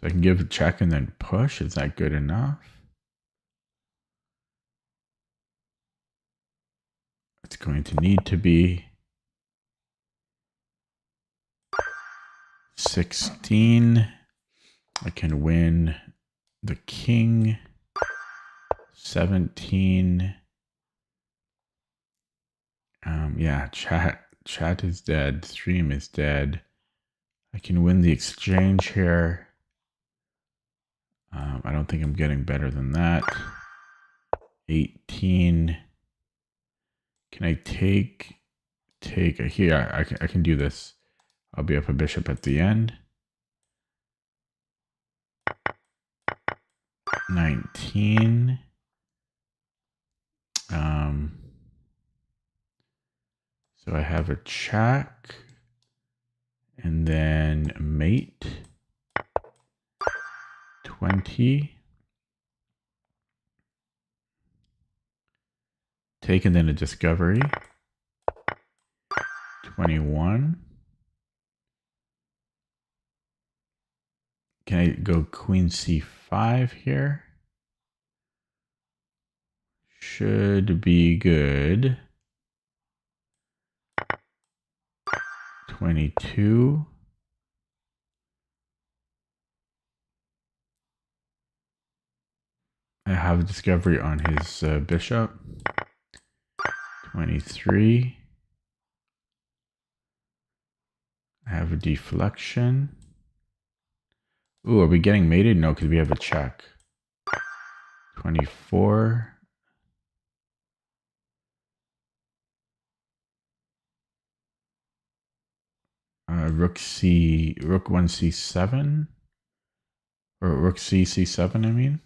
So I can give a check and then push. Is that good enough? It's going to need to be 16. I can win the king. 17. Yeah, chat is dead. Stream is dead. I can win the exchange here. I don't think I'm getting better than that. 18. Can I take here? I can do this. I'll be up a bishop at the end. 19. So I have a check and then mate. 20. Take and then a discovery. 21. Can I go queen c5 here? Should be good. 22. I have a discovery on his bishop. 23. I have a deflection. Ooh, are we getting mated? No, because we have a check. 24. Rook 1 c7. Or rook c7, I mean.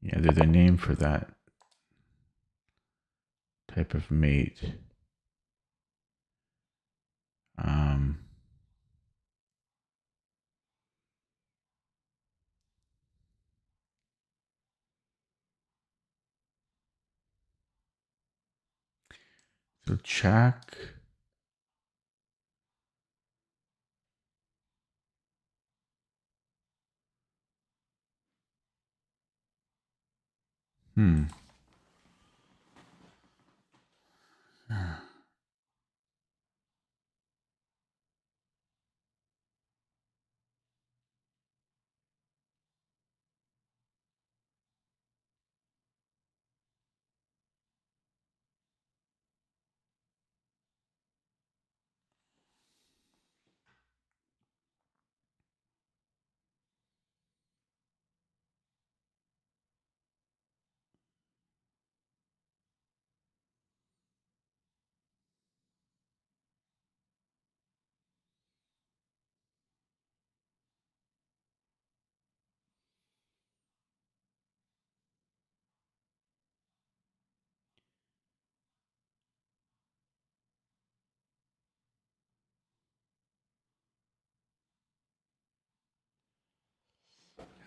Yeah, there's a name for that type of mate. So check.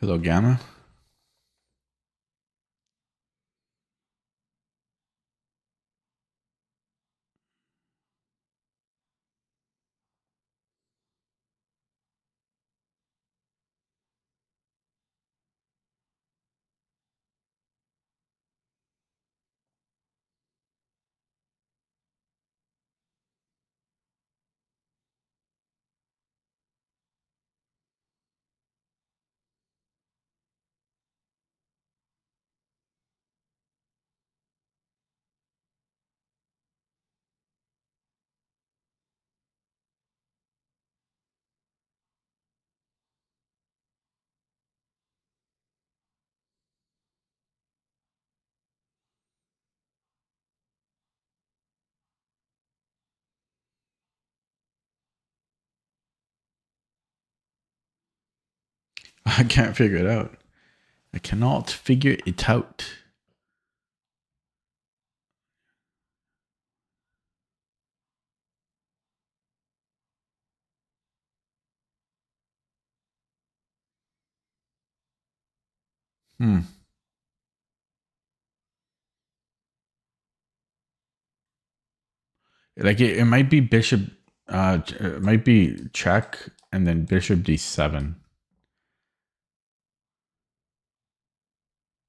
Hello, Gamma. I can't figure it out. I cannot figure it out. Like it might be bishop. It might be check and then bishop d7.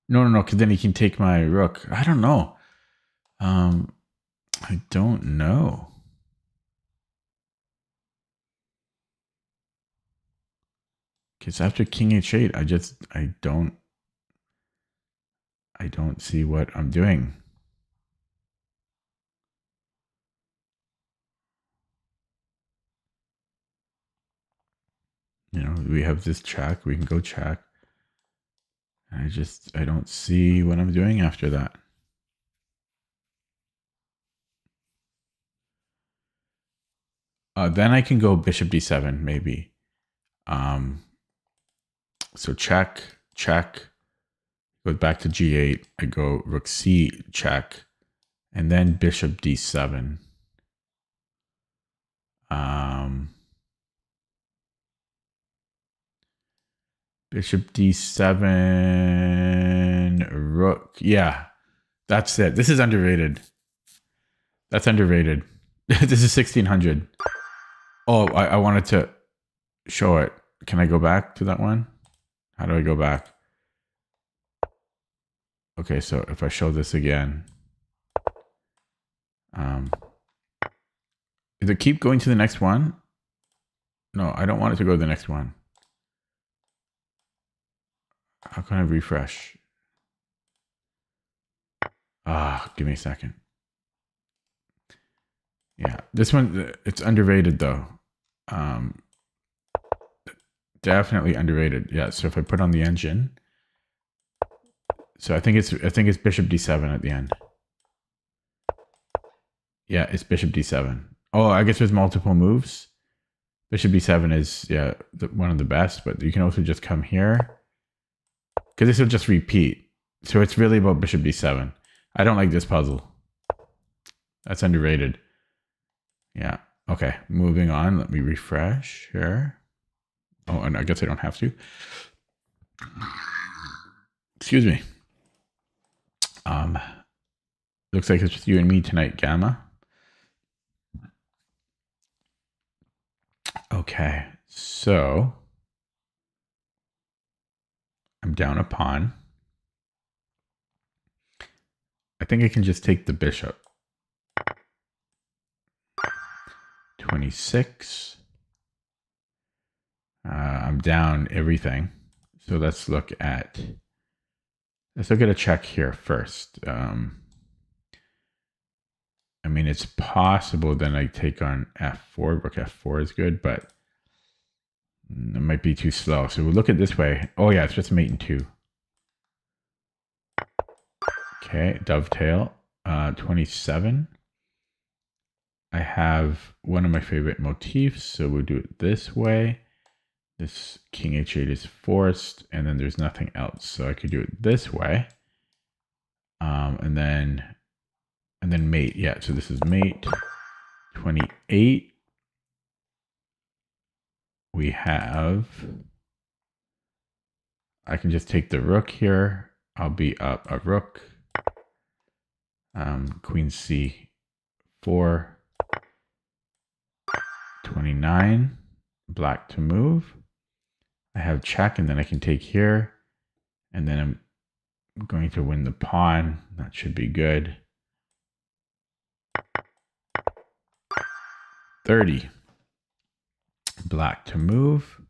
No, because then he can take my rook. I don't know. I don't know. Because after king h8, I don't see what I'm doing. You know, we have this check. We can go check. I don't see what I'm doing after that. Then I can go bishop d7 maybe. So check, goes back to g8. I go rook c, check, and then bishop d7. Bishop d7, rook. Yeah, that's it. This is underrated. That's underrated. This is 1600. Oh, I wanted to show it. Can I go back to that one? How do I go back? Okay, so if I show this again, does it keep going to the next one? No, I don't want it to go to the next one. How can I refresh? Give me a second. Yeah, this one, it's underrated though. Definitely underrated. Yeah, so if I put on the engine, so I think it's bishop d7 at the end. Yeah, it's bishop d7. Oh, I guess there's multiple moves. Bishop d7 is one of the best, but you can also just come here because this will just repeat. So it's really about bishop d7. I don't like this puzzle. That's underrated. Yeah. Okay. Moving on. Let me refresh here. Oh, and I guess I don't have to. Excuse me. Looks like it's just you and me tonight, Gamma. Okay. So I'm down a pawn. I think I can just take the bishop. 26. I'm down everything. So let's look at a check here first. I mean, it's possible then I take on f4. Rook f4 is good, but it might be too slow. So we'll look at this way. Oh yeah, it's just mate in 2. Okay, dovetail. 27. I have one of my favorite motifs, so we'll do it this way. This king h8 is forced, and then there's nothing else. So I could do it this way. And then mate. Yeah, so this is mate. 28. We have, I can just take the rook here. I'll be up a rook. Queen c4. 29. Black to move. I have check, and then I can take here, and then I'm going to win the pawn. That should be good. 30. Black to move.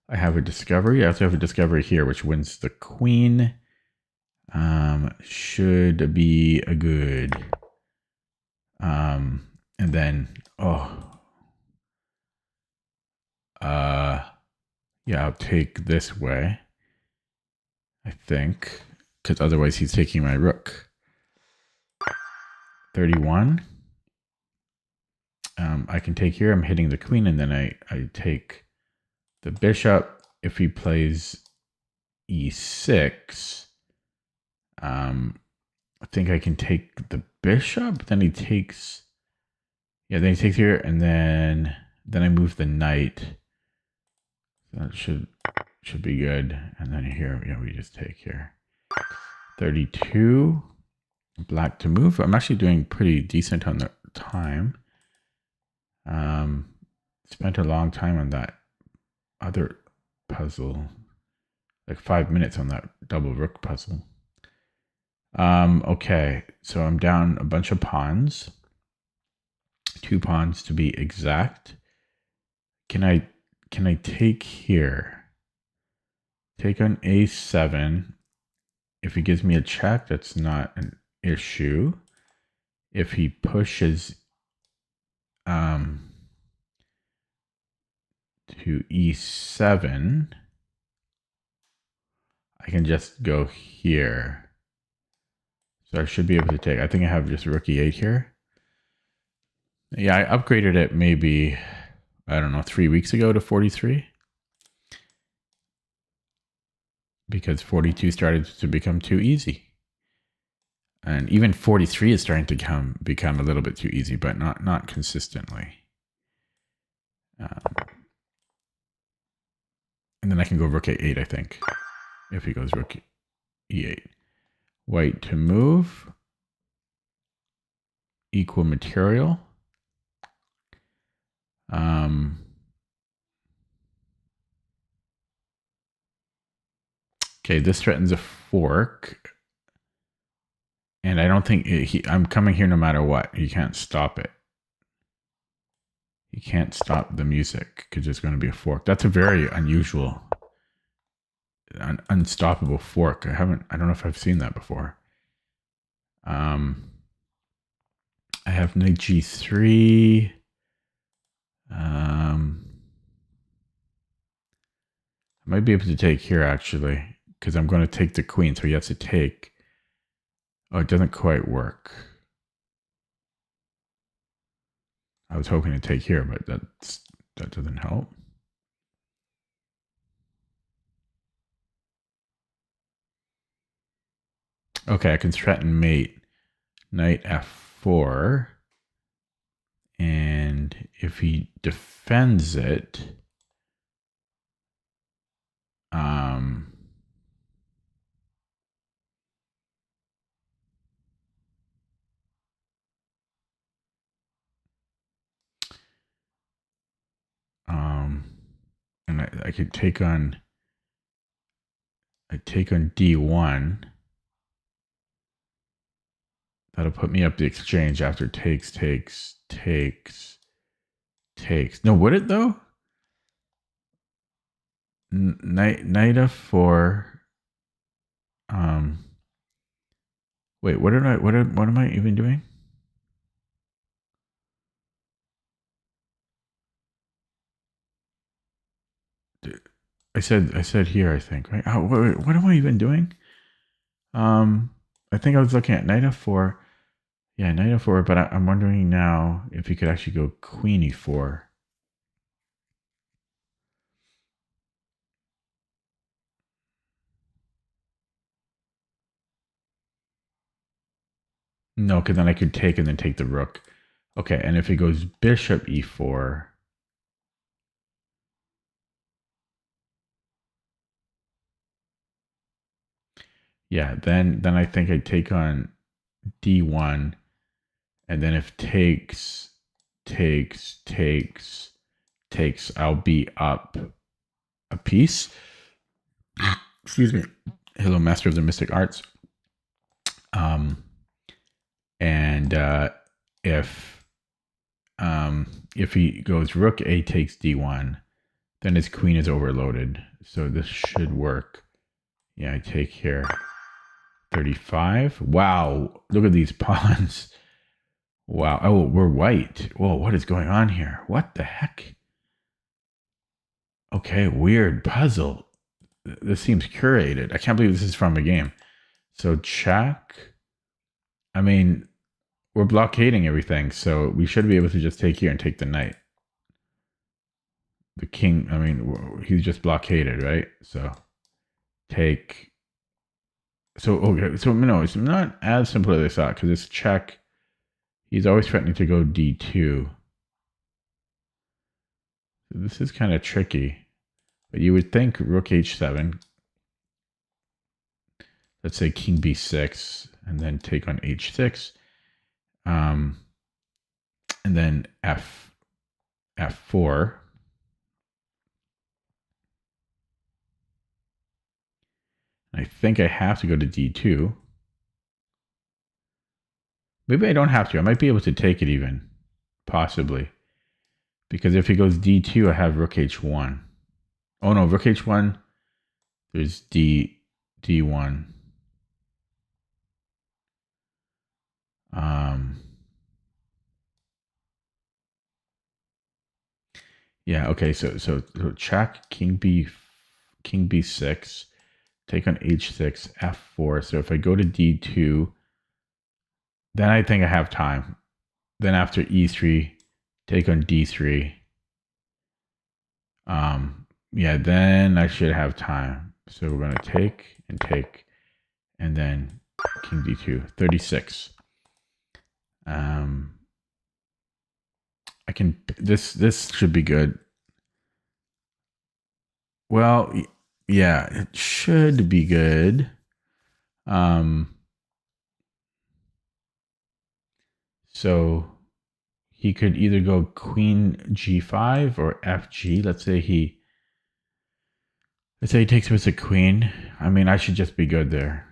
I have a discovery. I also have a discovery here, which wins the queen. Should be a good. And then, yeah, I'll take this way, I think, because otherwise he's taking my rook. 31. I can take here. I'm hitting the queen, and then I take the bishop. If he plays e6, I think I can take the bishop. Then he takes, then he takes here, and then I move the knight. That should be good. And then here, we just take here. 32. Black to move. I'm actually doing pretty decent on the time. Spent a long time on that other puzzle. Like 5 minutes on that double rook puzzle. Okay, so I'm down a bunch of pawns. 2 pawns to be exact. Can I take here? Take on a7. If he gives me a check, that's not an issue. If he pushes to e7, I can just go here. So I should be able to take, I think I have just rook e8 here. Yeah, I upgraded it maybe, I don't know, 3 weeks ago to 43. Because 42 started to become too easy. And even 43 is starting to become a little bit too easy, but not consistently. And then I can go rook a8, I think, if he goes rook e8. White to move. Equal material. Okay, this threatens a fork. And I don't think I'm coming here no matter what. He can't stop it. He can't stop the music because there's going to be a fork. That's a very unusual, unstoppable fork. I don't know if I've seen that before. I have knight g3. I might be able to take here actually, because I'm going to take the queen, so he has to take. Oh, it doesn't quite work. I was hoping to take here, but that doesn't help. Okay, I can threaten mate. Knight f4. And if he defends it, and I could take on, d1. That'll put me up the exchange after takes. No, would it though? Knight f4. Wait, what am I even doing? I said here, I think, right? Oh, wait, what am I even doing? I think I was looking at knight f4. Yeah, knight f4, but I'm wondering now if you could actually go queen e4. No, because then I could take and then take the rook. Okay, and if it goes bishop e4. Yeah, then I think I'd take on d1. And then if takes, I'll be up a piece. Excuse me. Hello, Master of the Mystic Arts. And if he goes rook a takes d1, then his queen is overloaded. So this should work. Yeah, I take here. 35. Wow, look at these pawns. Wow. Oh, we're white. Whoa, what is going on here? What the heck? Okay, weird puzzle. This seems curated. I can't believe this is from a game. So check. I mean, we're blockading everything, so we should be able to just take here and take the knight. The king, I mean, he's just blockaded, right? So take. So, okay, so no, it's not as simple as I thought, because it's check. He's always threatening to go d2. So this is kind of tricky. But you would think rook h7. Let's say king b6, and then take on h6. And then f4. I think I have to go to d2. Maybe I don't have to. I might be able to take it even. Possibly. Because if he goes d2, I have rook h1. Oh no, rook h1. There's d1. Yeah, okay, so check king b6, take on h6, f4. So if I go to d2, then I think I have time. Then after e3, take on d3. Yeah, then I should have time. So we're gonna take, and then king d2, 36. I can, this should be good. Well, yeah, it should be good. So he could either go queen g5 or fg. Let's say he takes with a queen. I mean, I should just be good there.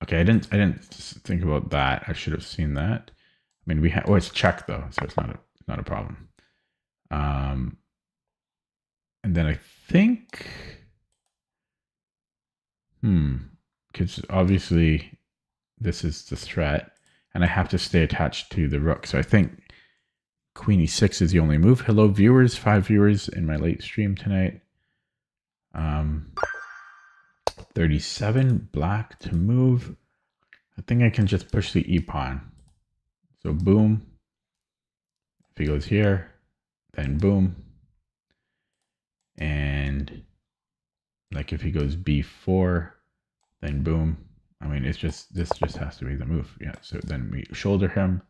Okay, I didn't think about that. I should have seen that. I mean, oh, it's check though, so it's not a problem. And then I think, because obviously this is the threat, and I have to stay attached to the rook. So I think queen e6 is the only move. Hello, viewers, 5 viewers in my late stream tonight. 37, black to move. I think I can just push the e-pawn. So boom. If he goes here, then boom. And like if he goes b4, then boom. I mean, this just has to be the move. Yeah, so then we shoulder him.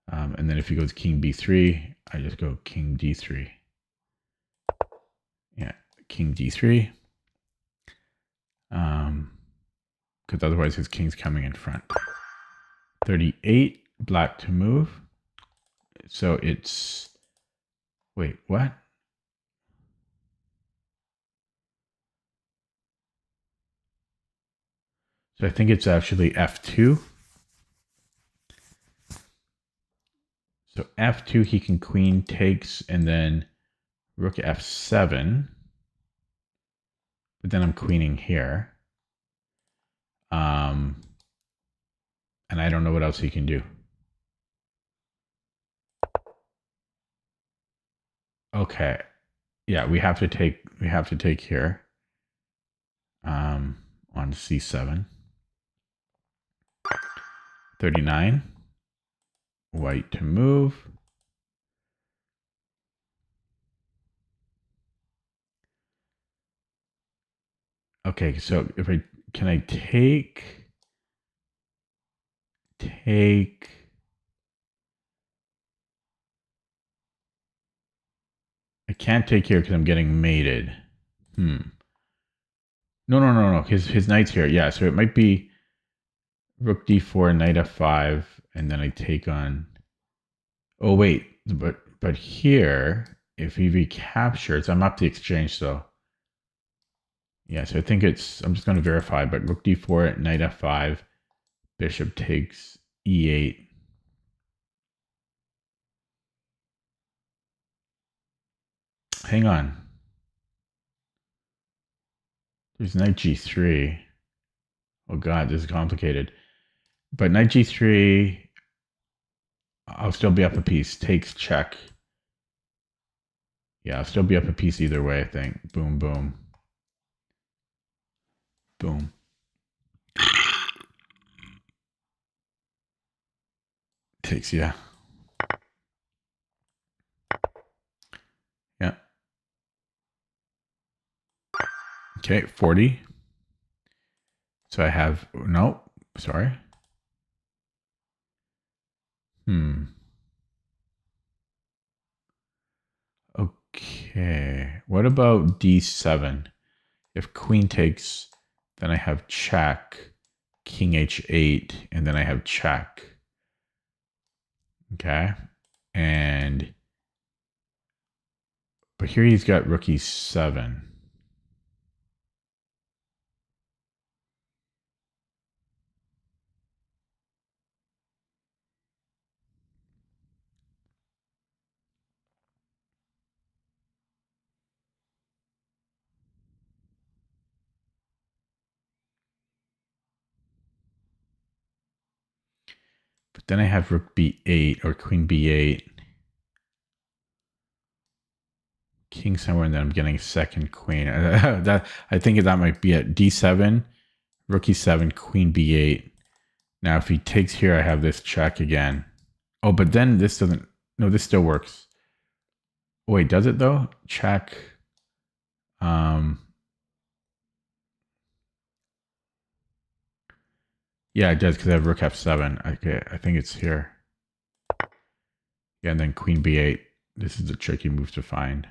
And then if he goes king b3, I just go king d3. Yeah, king d3. Because otherwise his king's coming in front. 38, black to move. So it's, wait, what? So I think it's actually f2. So f2, he can queen takes, and then rook f7. But then I'm queening here. And I don't know what else he can do. Okay. Yeah, we have to take here. On c7. 39. White to move. Okay, so if can I take I can't take here because I'm getting mated. No. His knight's here. Yeah, so it might be rook d4, knight f5, and then I take on. Oh wait, but here, if he recaptures, I'm up the exchange, so yeah. So I think it's. I'm just going to verify, but rook d4, knight f5, bishop takes e8. Hang on. There's knight g3. Oh god, this is complicated. But knight g3, I'll still be up a piece. Takes check. Yeah, I'll still be up a piece either way, I think. Boom, boom. Boom. Takes, yeah. Yeah. Okay, 40. So I have, no, sorry. Okay, what about d7? If queen takes, then I have check, king h8, and then I have check. Okay, but here he's got rook e7. Then I have rook b8 or queen b8. King somewhere, and then I'm getting second queen. That I think that might be at d7, rook e7, queen b8. Now if he takes here, I have this check again. Oh, but then this doesn't. No, this still works. Oh, wait, does it though? Check. Yeah, it does because I have rook f7. Okay, I think it's here. Yeah, and then queen b8. This is a tricky move to find.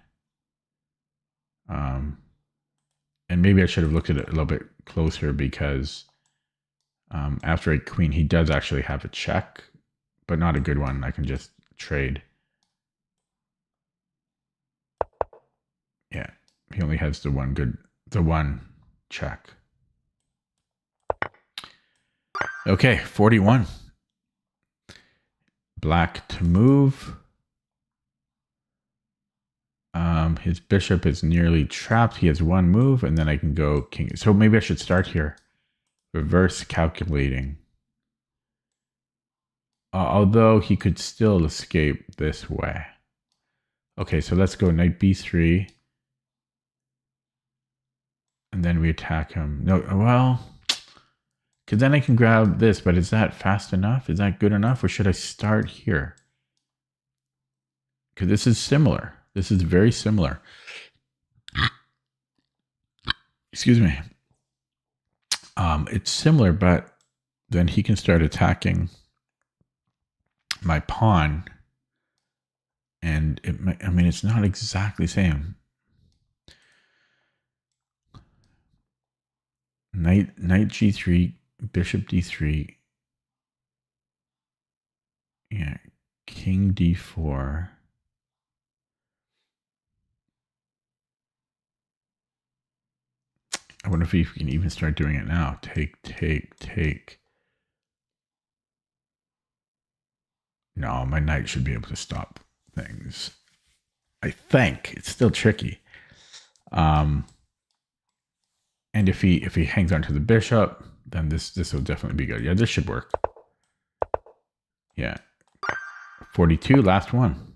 And maybe I should have looked at it a little bit closer because after a queen, he does actually have a check, but not a good one. I can just trade. Yeah, he only has the one check. Okay, 41. Black to move. His bishop is nearly trapped. He has one move, and then I can go king. So maybe I should start here. Reverse calculating. Although he could still escape this way. Okay, so let's go knight b3. And then we attack him. No, well, because then I can grab this, but is that fast enough? Is that good enough? Or should I start here? Because this is similar. This is very similar. Excuse me. It's similar, but then he can start attacking my pawn. And I mean, it's not exactly the same. Knight g3, bishop d3. Yeah, king d4. I wonder if we can even start doing it now. Take. No, my knight should be able to stop things. I think it's still tricky. And if he hangs onto the bishop, then this will definitely be good. Yeah, this should work. Yeah. 42, last one.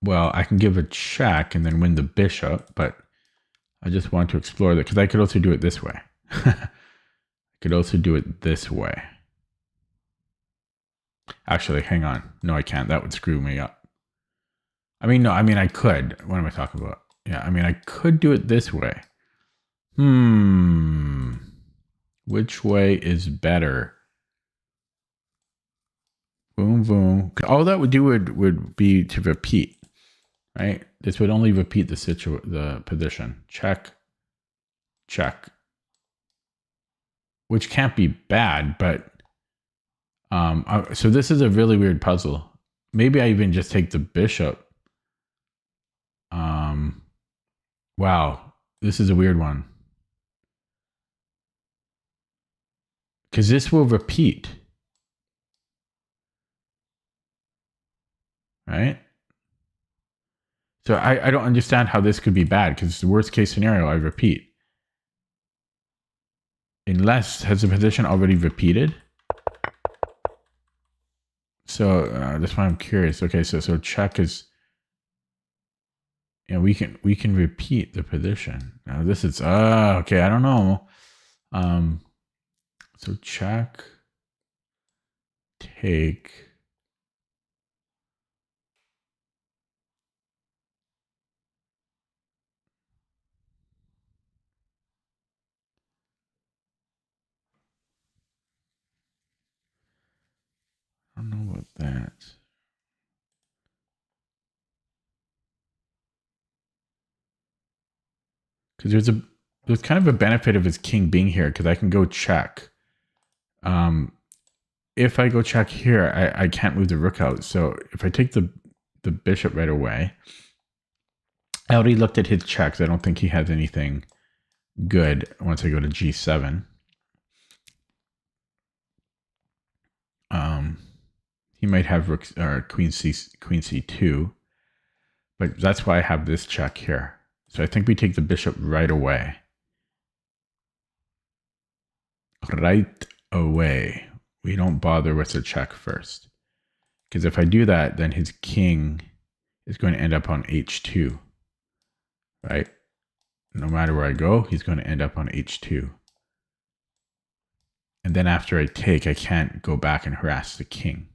Well, I can give a check and then win the bishop, but I just want to explore that because I could also do it this way. I could also do it this way. Actually, hang on. No, I can't. That would screw me up. I mean, no, I mean, I could. What am I talking about? Yeah, I mean, I could do it this way. Which way is better? Boom, boom. All that would do would be to repeat, right? This would only repeat the position. Check, check. Which can't be bad, but so this is a really weird puzzle. Maybe I even just take the bishop. Wow, this is a weird one. Because this will repeat. Right? So I don't understand how this could be bad, because the worst case scenario, I repeat. Unless, has the position already repeated? So that's why I'm curious. Okay, so check is, you know, we can repeat the position. Now this is okay, I don't know. So check, take. I don't know about that. Because there's kind of a benefit of his king being here, because I can go check. If I go check here, I can't move the rook out. So if I take the bishop right away, I already looked at his checks. I don't think he has anything good once I go to g7. He might have rook or queen c2, but that's why I have this check here. So I think we take the bishop right away. Right away. We don't bother with the check first. Because if I do that, then his king is going to end up on h2. Right? No matter where I go, he's going to end up on h2. And then after I take, I can't go back and harass the king.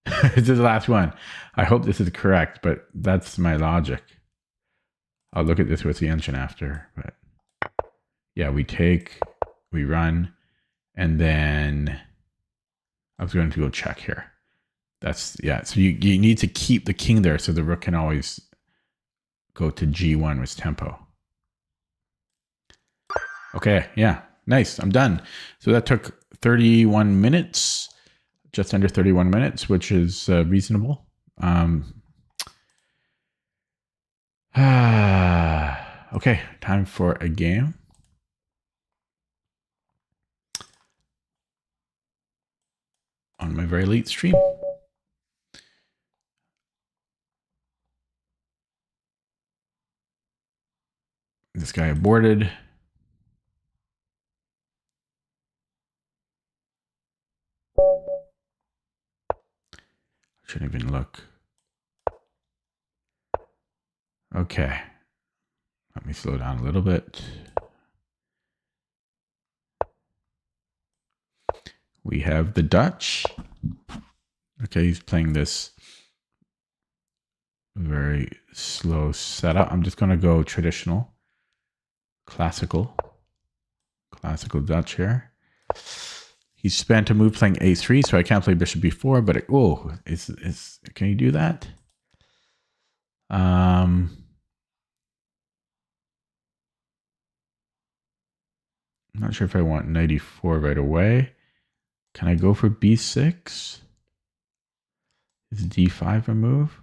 This is the last one. I hope this is correct, but that's my logic. I'll look at this with the engine after, but yeah, we take, we run, and then I was going to go check here. That's, yeah, so you need to keep the king there so the rook can always go to g1 with tempo. Okay, yeah, nice, I'm done. So that took 31 minutes, just under 31 minutes, which is reasonable. Okay, time for a game. On my very late stream. This guy aborted. Shouldn't even look. Okay. Let me slow down a little bit. We have the Dutch. Okay, he's playing this very slow setup. I'm just going to go traditional, classical Dutch here. He spent a move playing a3, so I can't play bishop b4. But can you do that? I'm not sure if I want knight e4 right away. Can I go for b6? Is d5 a move?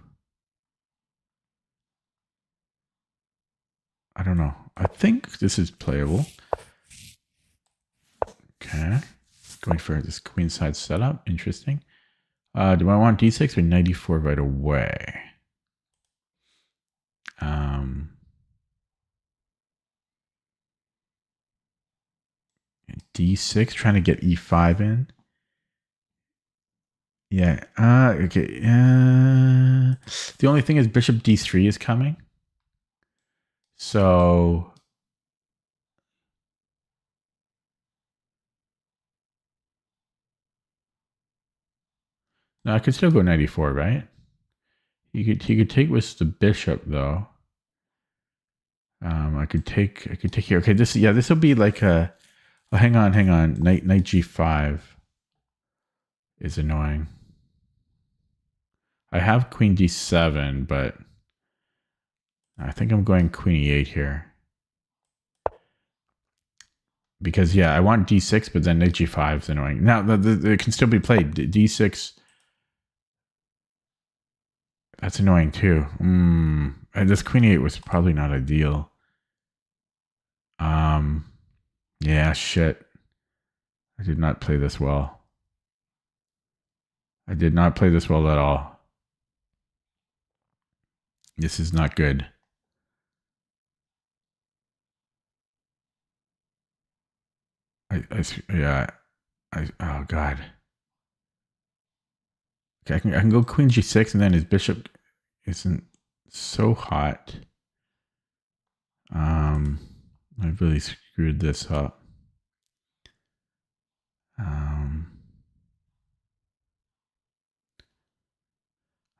I don't know. I think this is playable. Okay. Going for this queenside setup. Interesting. Do I want d6 or knight e4 right away? D6, trying to get e5 in. Yeah. Okay. The only thing is bishop d3 is coming. So no, I could still go knight e4, right? He could take with the bishop though. I could take here. Okay, this will be like a. Oh, hang on. Knight g5 is annoying. I have queen d7, but I think I'm going queen e8 here. Because, yeah, I want d6, but then knight g5 is annoying. Now, it can still be played. d6, that's annoying too. And this queen e8 was probably not ideal. Yeah, shit. I did not play this well. I did not play this well at all. This is not good. Oh God. Okay, I can go queen g6 and then his bishop isn't so hot. I really screwed this up.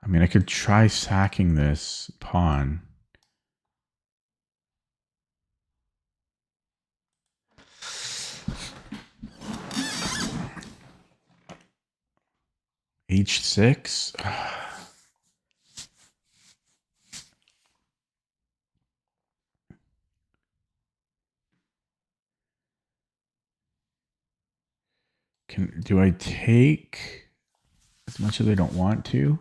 I mean, I could try sacking this pawn. H6. Do I take as much as I don't want to?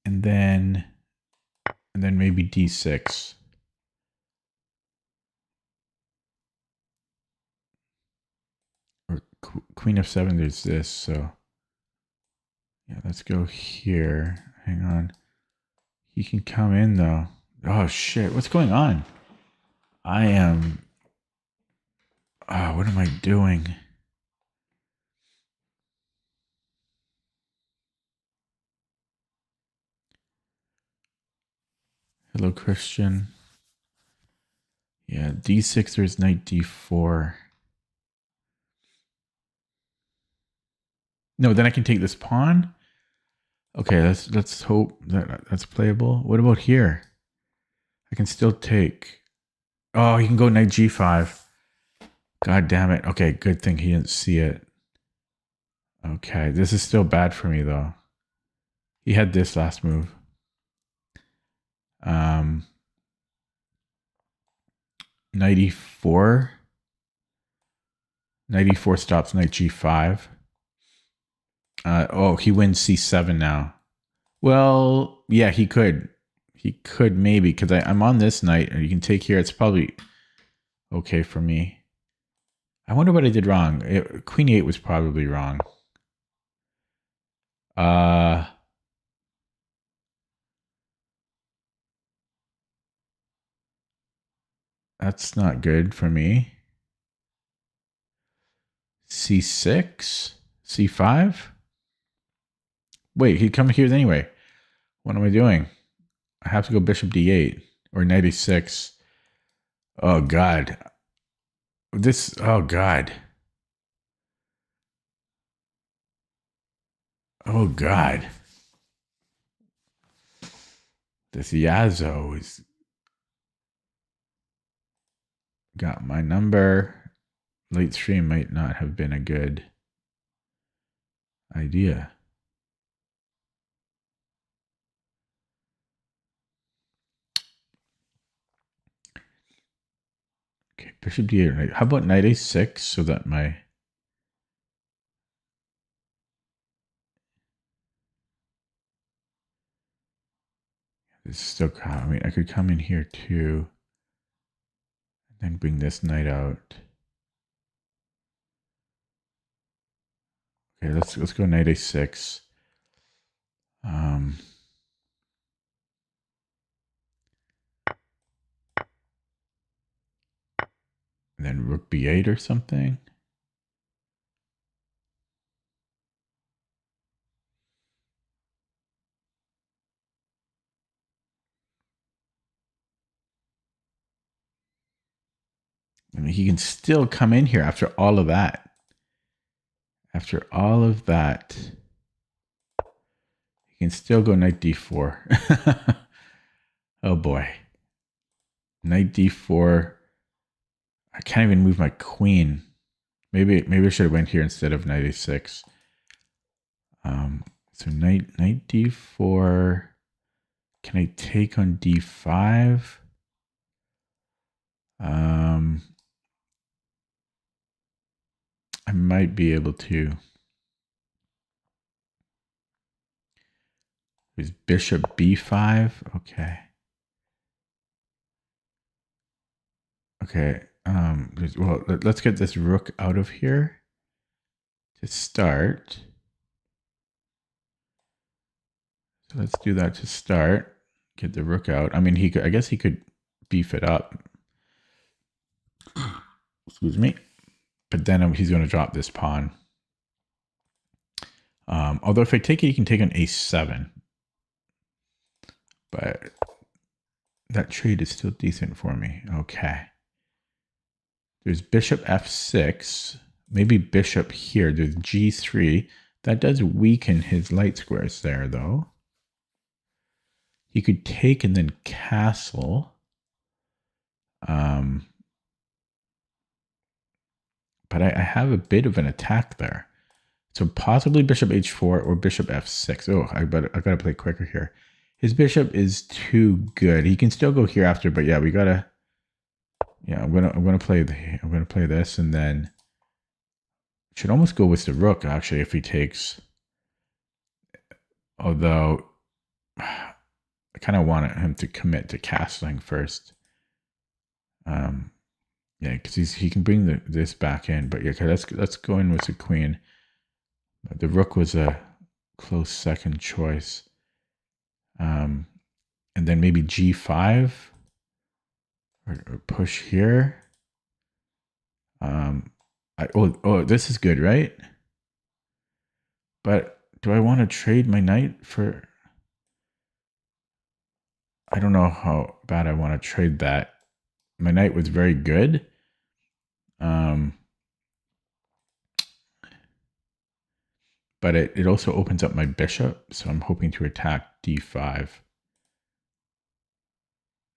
And then maybe d6. Or queen f7, there's this, so yeah, let's go here. Hang on. He can come in though. Oh shit! What's going on? I am. Oh, what am I doing? Hello, Christian. Yeah, D6 there's knight D4. No, then I can take this pawn. Okay, let's hope that that's playable. What about here? I can still take. Oh, he can go knight G5. God damn it. Okay, good thing he didn't see it. Okay, this is still bad for me though. He had this last move. Knight E4. Knight E4 stops knight G5. Oh, he wins C7 now. Well, yeah, he could. He could maybe, because I'm on this knight, and you can take here. It's probably okay for me. I wonder what I did wrong. Queen E8 was probably wrong. That's not good for me. C6? C5? Wait, he'd come here anyway. What am I doing? I have to go bishop D8 or knight A6. Oh, God. Oh, God. Oh, God. This Yazoo has got my number. Late stream might not have been a good idea. Okay, bishop D8. How about knight A6 so that my... This is still... I mean, I could come in here too. And then bring this knight out. Okay, let's go knight A6. And then rook B8 or something. I mean, he can still come in here after all of that. After all of that, he can still go knight D4. Oh boy. Knight D4. I can't even move my queen. Maybe I should have went here instead of knight A6. So knight D4. Can I take on D5? I might be able to. Is bishop B5? Okay. Okay. Well, let's get this rook out of here to start. So let's do that to start. Get the rook out. I mean, I guess he could beef it up. Excuse me. But then he's going to drop this pawn. Although if I take it, he can take on A7. But that trade is still decent for me. Okay. There's bishop F6. Maybe bishop here. There's G3. That does weaken his light squares there, though. He could take and then castle. But I have a bit of an attack there. So possibly bishop H4 or bishop F6. Oh, I gotta play quicker here. His bishop is too good. He can still go here after, but yeah, we gotta. Yeah, I'm gonna play this, and then should almost go with the rook actually if he takes. Although I kind of want him to commit to castling first. Yeah, because he can bring this back in, but yeah, okay, let's go in with the queen. The rook was a close second choice. And and then maybe g5 or push here. Oh, this is good, right? But do I want to trade my knight for... I don't know how bad I want to trade that. My knight was very good. But it also opens up my bishop, so I'm hoping to attack d5.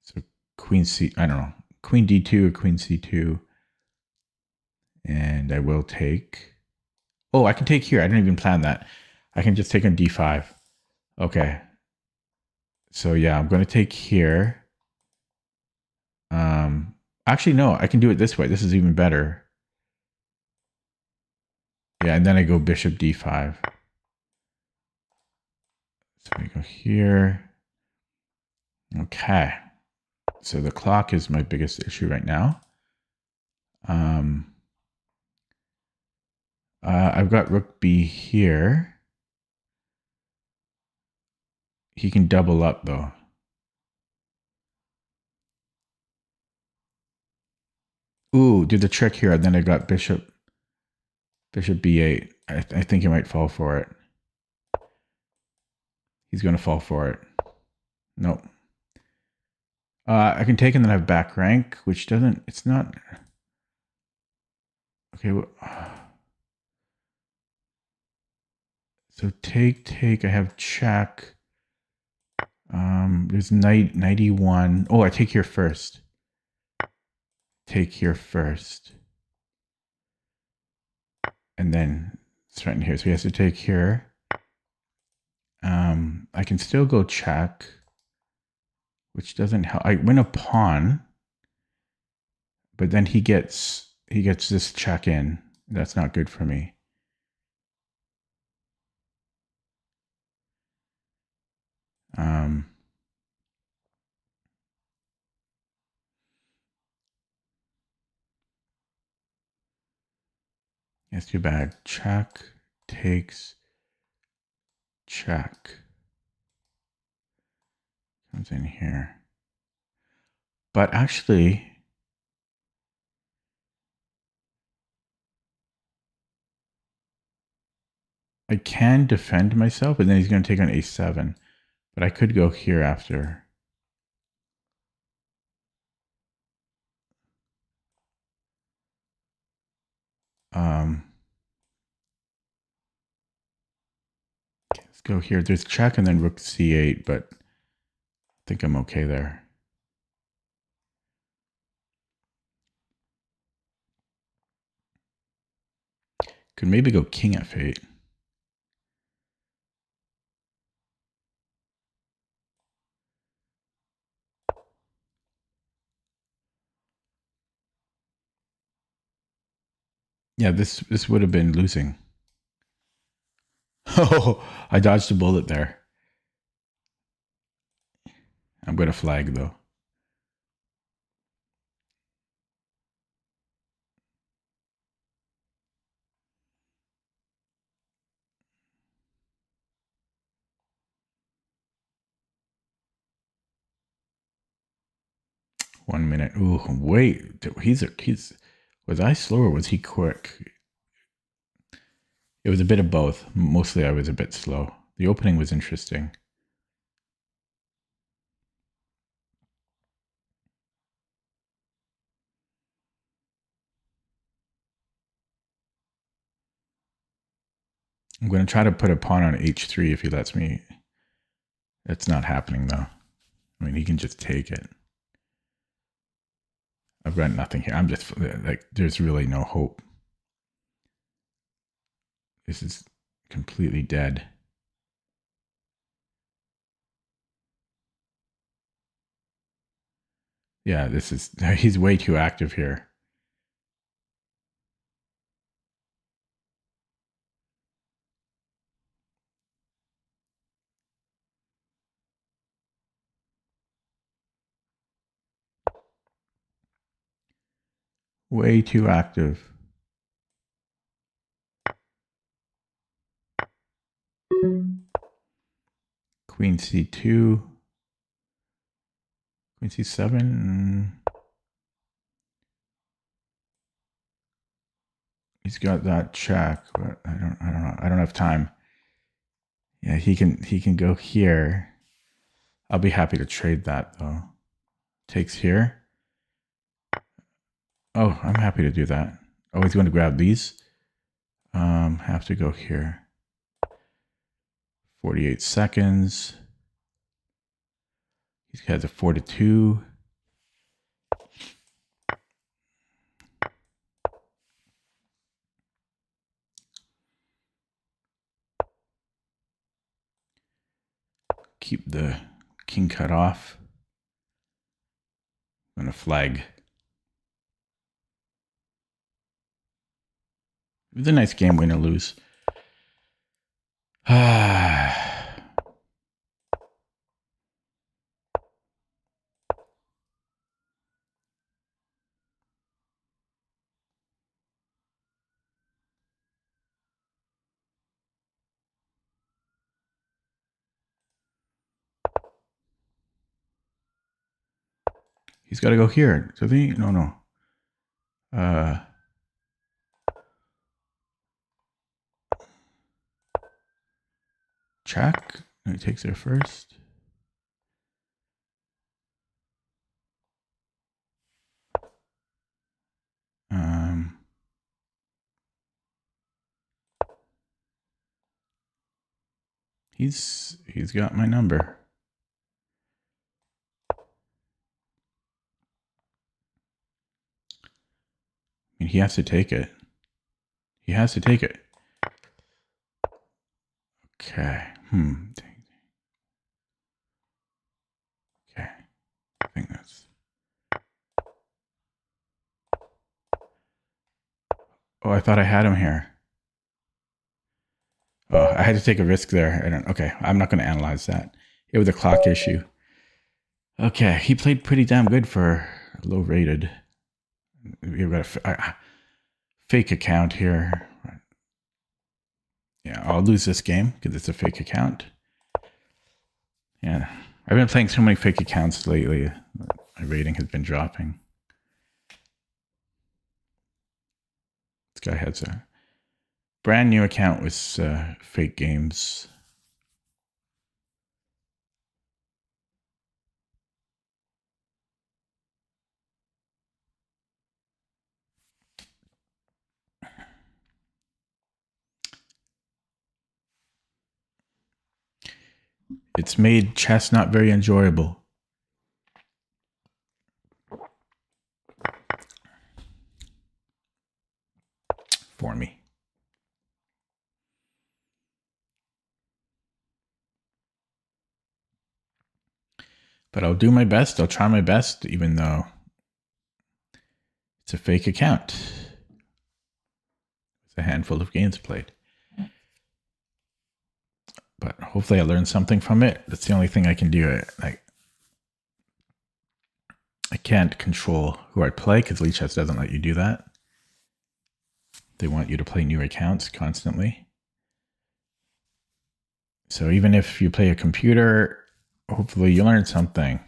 So queen c, I don't know, queen d2 or queen c2. And I will take... Oh, I can take here. I didn't even plan that. I can just take on d5. Okay. So yeah, I'm going to take here. Actually, no, I can do it this way. This is even better. Yeah, and then I go bishop d5. So we go here. Okay. So the clock is my biggest issue right now. I've got rook b here. He can double up though. Ooh, do the trick here. Then I got bishop b8. I think he might fall for it. He's going to fall for it. Nope. I can take and then have back rank, which doesn't... It's not... Okay. Well, so take. I have check. There's knight 91. Oh, I take here first. Take here first. And then threaten here. So he has to take here. I can still go check, which doesn't help. I win a pawn, but then he gets this check in. That's not good for me. It's too bad. Check takes check. Comes in here. But actually, I can defend myself, and then he's going to take on a7. But I could go here after. Let's go here. There's check and then rook c8, but I think I'm okay there. Could maybe go king f8. Yeah, this would have been losing. Oh, I dodged a bullet there. I'm going to flag though. One minute. Ooh, wait. He's was I slow or was he quick? It was a bit of both. Mostly I was a bit slow. The opening was interesting. I'm going to try to put a pawn on h3 if he lets me. It's not happening though. I mean, he can just take it. I've got nothing here. I'm just like, there's really no hope. This is completely dead. Yeah, he's way too active here. Way too active. Queen c2. Queen c7. He's got that check, but I don't know. I don't have time. Yeah, he can go here. I'll be happy to trade that though. Takes here. Oh, I'm happy to do that. Oh, he's going to grab these. Have to go here. 48 seconds. He's got a 4-2. Keep the king cut off. I'm going to flag. It was a nice game, win or lose. He's got to go here. So no. Check. No, he takes there first. He's got my number. I mean, he has to take it. He has to take it. Okay. Okay. I think that's. Oh, I thought I had him here. Oh, I had to take a risk there. Okay, I'm not going to analyze that. It was a clock issue. Okay, he played pretty damn good for low rated. We've got a fake account here. Yeah, I'll lose this game because it's a fake account. Yeah, I've been playing so many fake accounts lately. My rating has been dropping. This guy has a brand new account with fake games. It's made chess not very enjoyable for me. But I'll do my best. I'll try my best, even though it's a fake account. It's a handful of games played. But hopefully I learned something from it. That's the only thing I can do. I can't control who I play because Lichess doesn't let you do that. They want you to play new accounts constantly. So even if you play a computer, hopefully you learn something.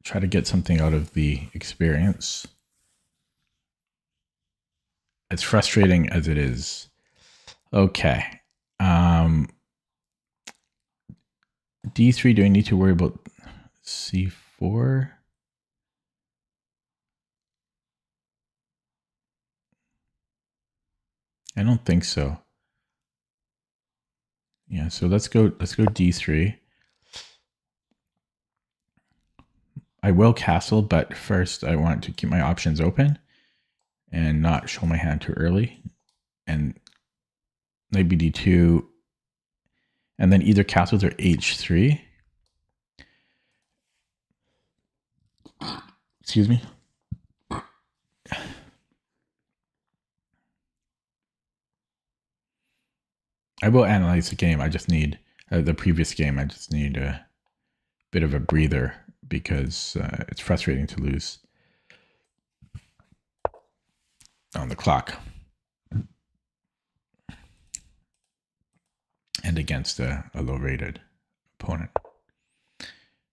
Try to get something out of the experience. As frustrating as it is. Okay. D3, do I need to worry about C4? I don't think so. Yeah, so let's go D3. I will castle, but first I want to keep my options open and not show my hand too early. And maybe D2, and then either castles or H3. Excuse me. I will analyze the game. I just need the previous game. I just need a bit of a breather because it's frustrating to lose on the clock. and against a low-rated opponent.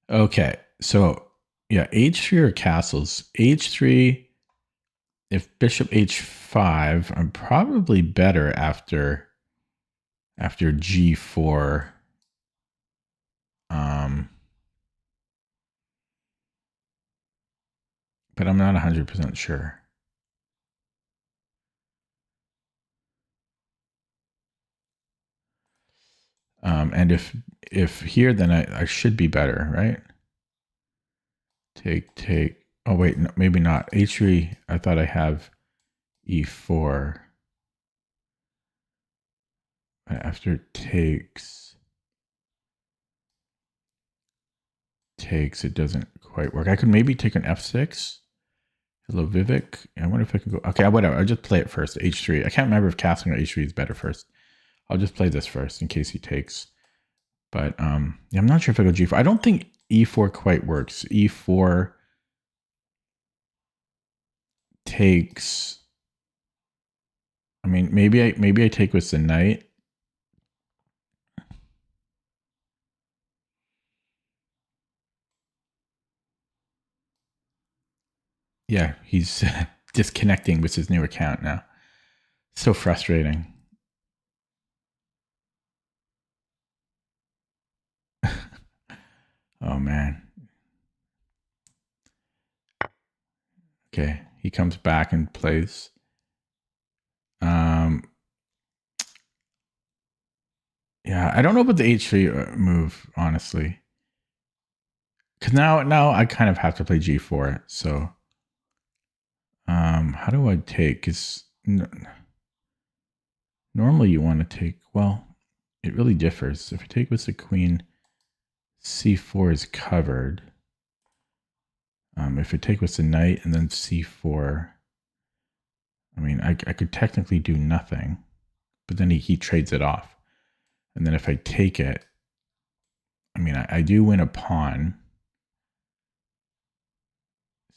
Okay, so yeah, h3 or castles. h3, if bishop h5, I'm probably better after g4. But I'm not 100% sure. And if here, then I should be better, right? Take. Oh wait, no, maybe not. h3. I thought I have e4. After takes, it doesn't quite work. I could maybe take an f6. Hello, Vivek. I wonder if I can go. Okay, whatever. I'll just play it first. h3. I can't remember if castling or h3 is better first. I'll just play this first in case he takes. But yeah, I'm not sure if I go g4. I don't think e4 quite works. e4 takes. I mean, maybe I take with the knight. Yeah, he's disconnecting with his new account now. So frustrating. Oh man. Okay, he comes back and plays. Yeah, I don't know about the h3 move, honestly. Because now I kind of have to play g4. So, how do I take? Because normally you want to take. Well, it really differs. If I take with the queen, c4 is covered. If I take with the knight and then c4, I mean, I could technically do nothing, but then he trades it off. And then if I take it, I mean, I do win a pawn.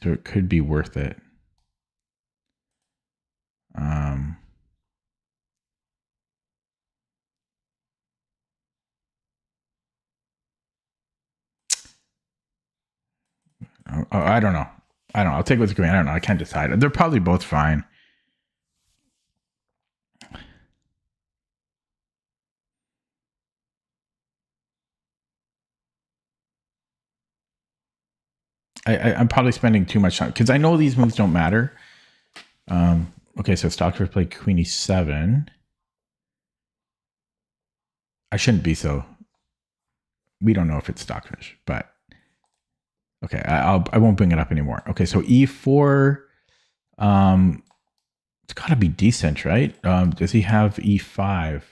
So it could be worth it. I don't know. I'll take with the queen. I don't know. I can't decide. They're probably both fine. I'm probably spending too much time because I know these moves don't matter. Okay, so Stockfish played queen e7. I shouldn't be so. We don't know if it's Stockfish, but okay, I won't bring it up anymore. Okay, so e4. It's got to be decent, right? Does he have e5?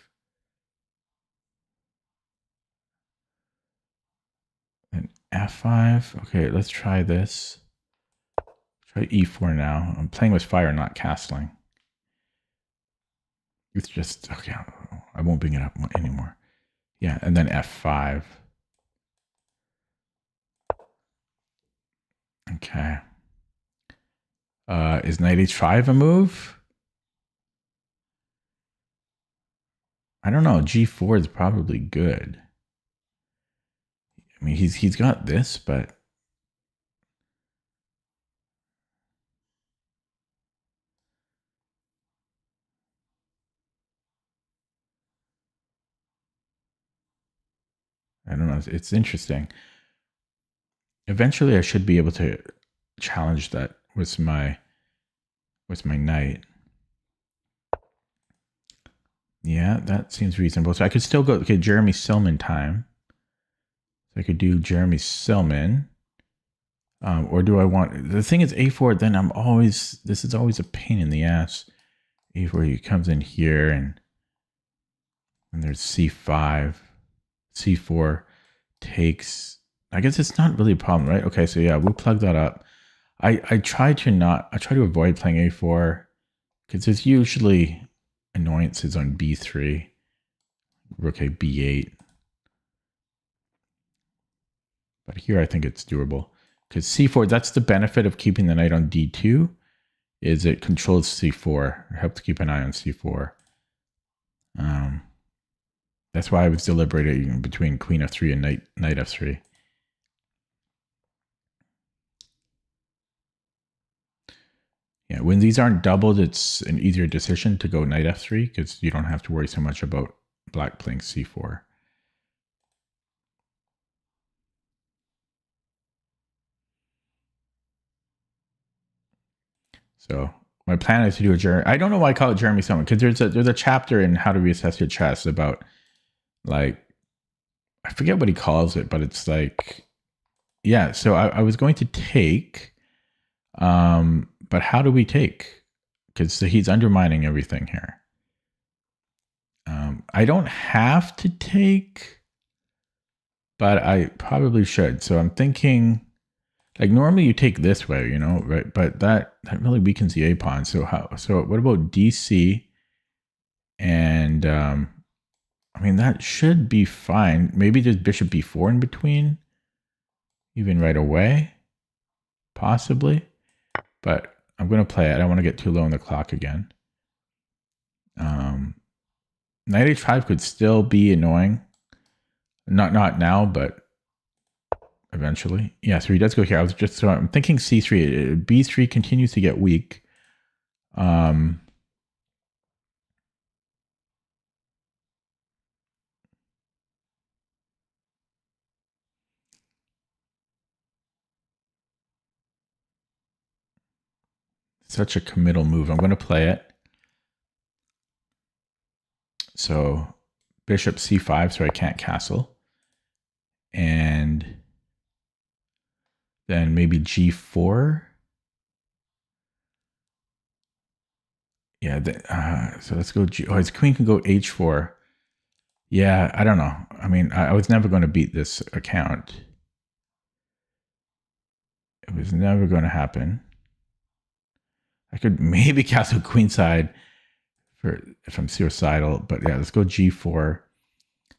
And f5. Okay, let's try this. Try e4 now. I'm playing with fire, not castling. It's just, okay, I won't bring it up anymore. Yeah, and then f5. Okay. Is knight h5 a move? I don't know. g4 is probably good. I mean, he's got this, but I don't know. It's interesting. Eventually, I should be able to challenge that with my knight. Yeah, that seems reasonable. So I could still go. Okay, Jeremy Silman time. So I could do Jeremy Silman. Or do I want... The thing is a4, then I'm always... This is always a pain in the ass. a4, he comes in here and there's c5. c4 takes... I guess it's not really a problem, right? Okay, so yeah, we'll plug that up. I try to avoid playing a4 because there's usually annoyances on b3. Rook a b8. But here I think it's doable. Because c4, that's the benefit of keeping the knight on d2, is it controls c4. It helps keep an eye on c4. That's why I was deliberating between queen f3 and knight f3. Yeah, when these aren't doubled, it's an easier decision to go knight f3 because you don't have to worry so much about black playing c4. So my plan is to do a Jeremy. I don't know why I call it Jeremy Summon, because there's a chapter in How to Reassess Your Chess about, like, I forget what he calls it, but it's like, yeah. So I was going to take, but how do we take? Because he's undermining everything here. I don't have to take, but I probably should. So I'm thinking, like, normally you take this way, you know, right? But that really weakens the A pawn. So what about DC? And I mean, that should be fine. Maybe there's bishop b4 in between, even right away, possibly. But I'm going to play it. I don't want to get too low on the clock again. Knight h5 could still be annoying. Not now, but eventually. Yeah, so he does go here. I'm thinking c3. b3 continues to get weak. Such a committal move. I'm going to play it. So bishop c5, so I can't castle. And then maybe g4. Yeah, so let's go G. Oh, his queen can go h4. Yeah, I don't know. I mean, I was never going to beat this account. It was never going to happen. I could maybe castle queenside if I'm suicidal, but yeah, let's go g4.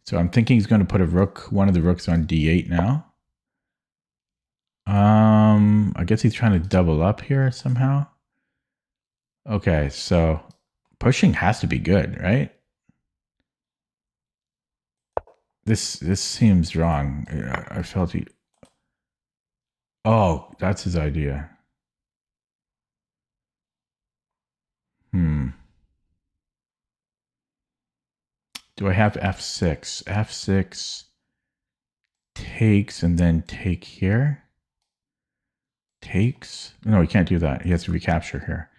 So I'm thinking he's going to put one of the rooks on d8 now. I guess he's trying to double up here somehow. Okay, so pushing has to be good, right? This seems wrong. I felt he. Oh, that's his idea. Do I have f6? F6 takes and then take here. Takes. No, he can't do that. He has to recapture here.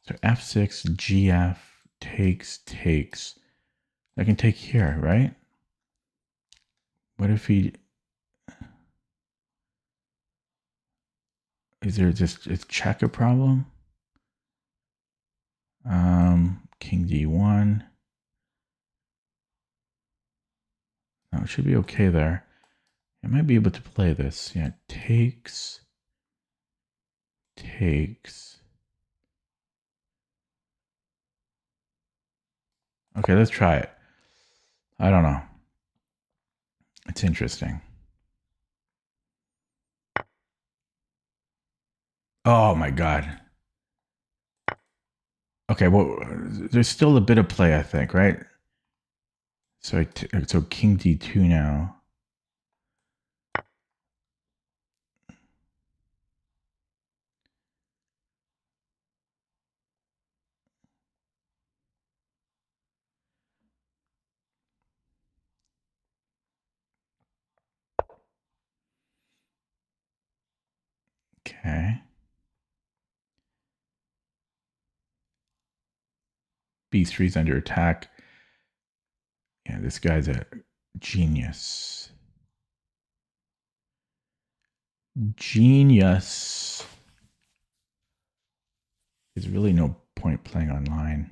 So f6, gf, takes. I can take here, right? What if he... Is there just a checker problem? King d1. No, it should be okay there. I might be able to play this. Yeah, takes. Okay, let's try it. I don't know. It's interesting. Oh my god. Okay, well, there's still a bit of play, I think, right? So king d2 now. Okay. b3 is under attack. Yeah, this guy's a genius. Genius. There's really no point playing online.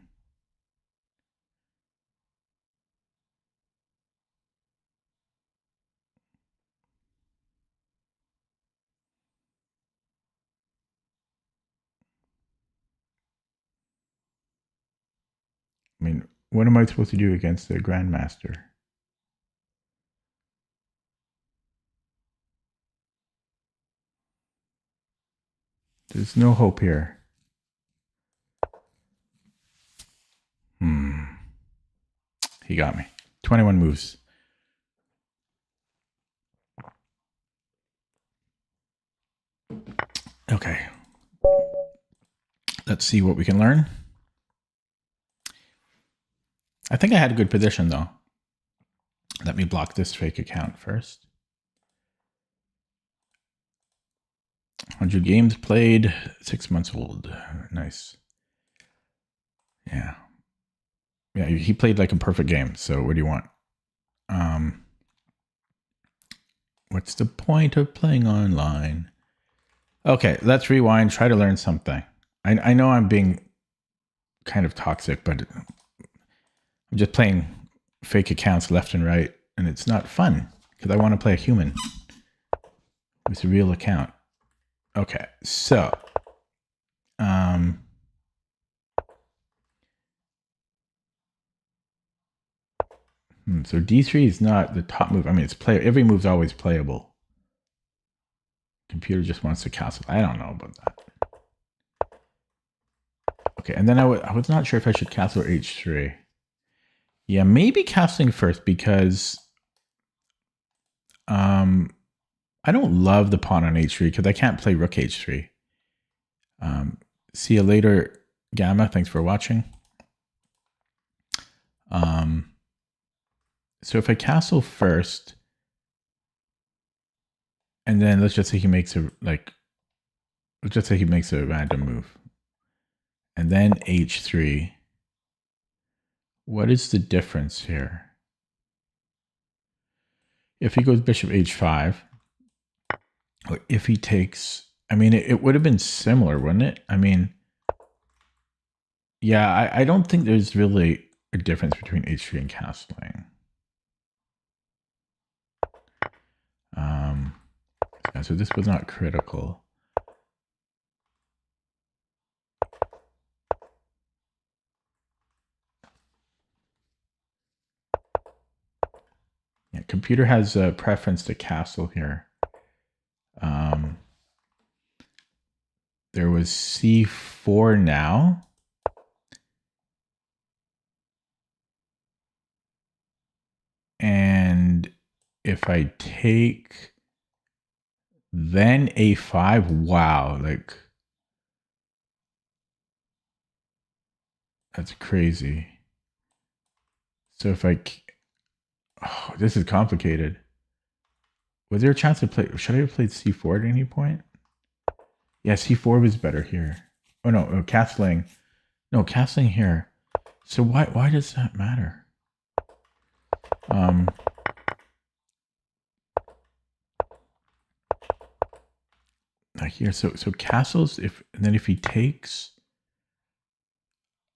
I mean, what am I supposed to do against the Grandmaster? There's no hope here. He got me. 21 moves. Okay. Let's see what we can learn. I think I had a good position, though. Let me block this fake account first. 100 games played, 6 months old. Nice. Yeah. Yeah, he played like a perfect game. So what do you want? What's the point of playing online? Okay, let's rewind. Try to learn something. I know I'm being kind of toxic, but I'm just playing fake accounts left and right, and it's not fun because I want to play a human with a real account. Okay, so so D3 is not the top move. I mean, it's play. Every move's always playable. Computer just wants to castle. I don't know about that. Okay, and then I was not sure if I should castle or H3. Yeah, maybe castling first because I don't love the pawn on H3 because I can't play rook H3. See you later, Gamma. Thanks for watching. So if I castle first, and then let's just say he makes a random move, and then H3. What is the difference here? If he goes bishop H5, or if he takes, I mean, it would have been similar, wouldn't it? I mean, yeah, I don't think there's really a difference between H3 and castling. So this was not critical. Yeah, computer has a preference to castle here. There was C4 now. And if I take then A5, wow, like that's crazy. So if oh, this is complicated. Was there a chance to play? Should I have played C4 at any point? Yeah, C4 was better here. Oh no, castling. No, castling here. So why does that matter? Here, so castles, and then if he takes,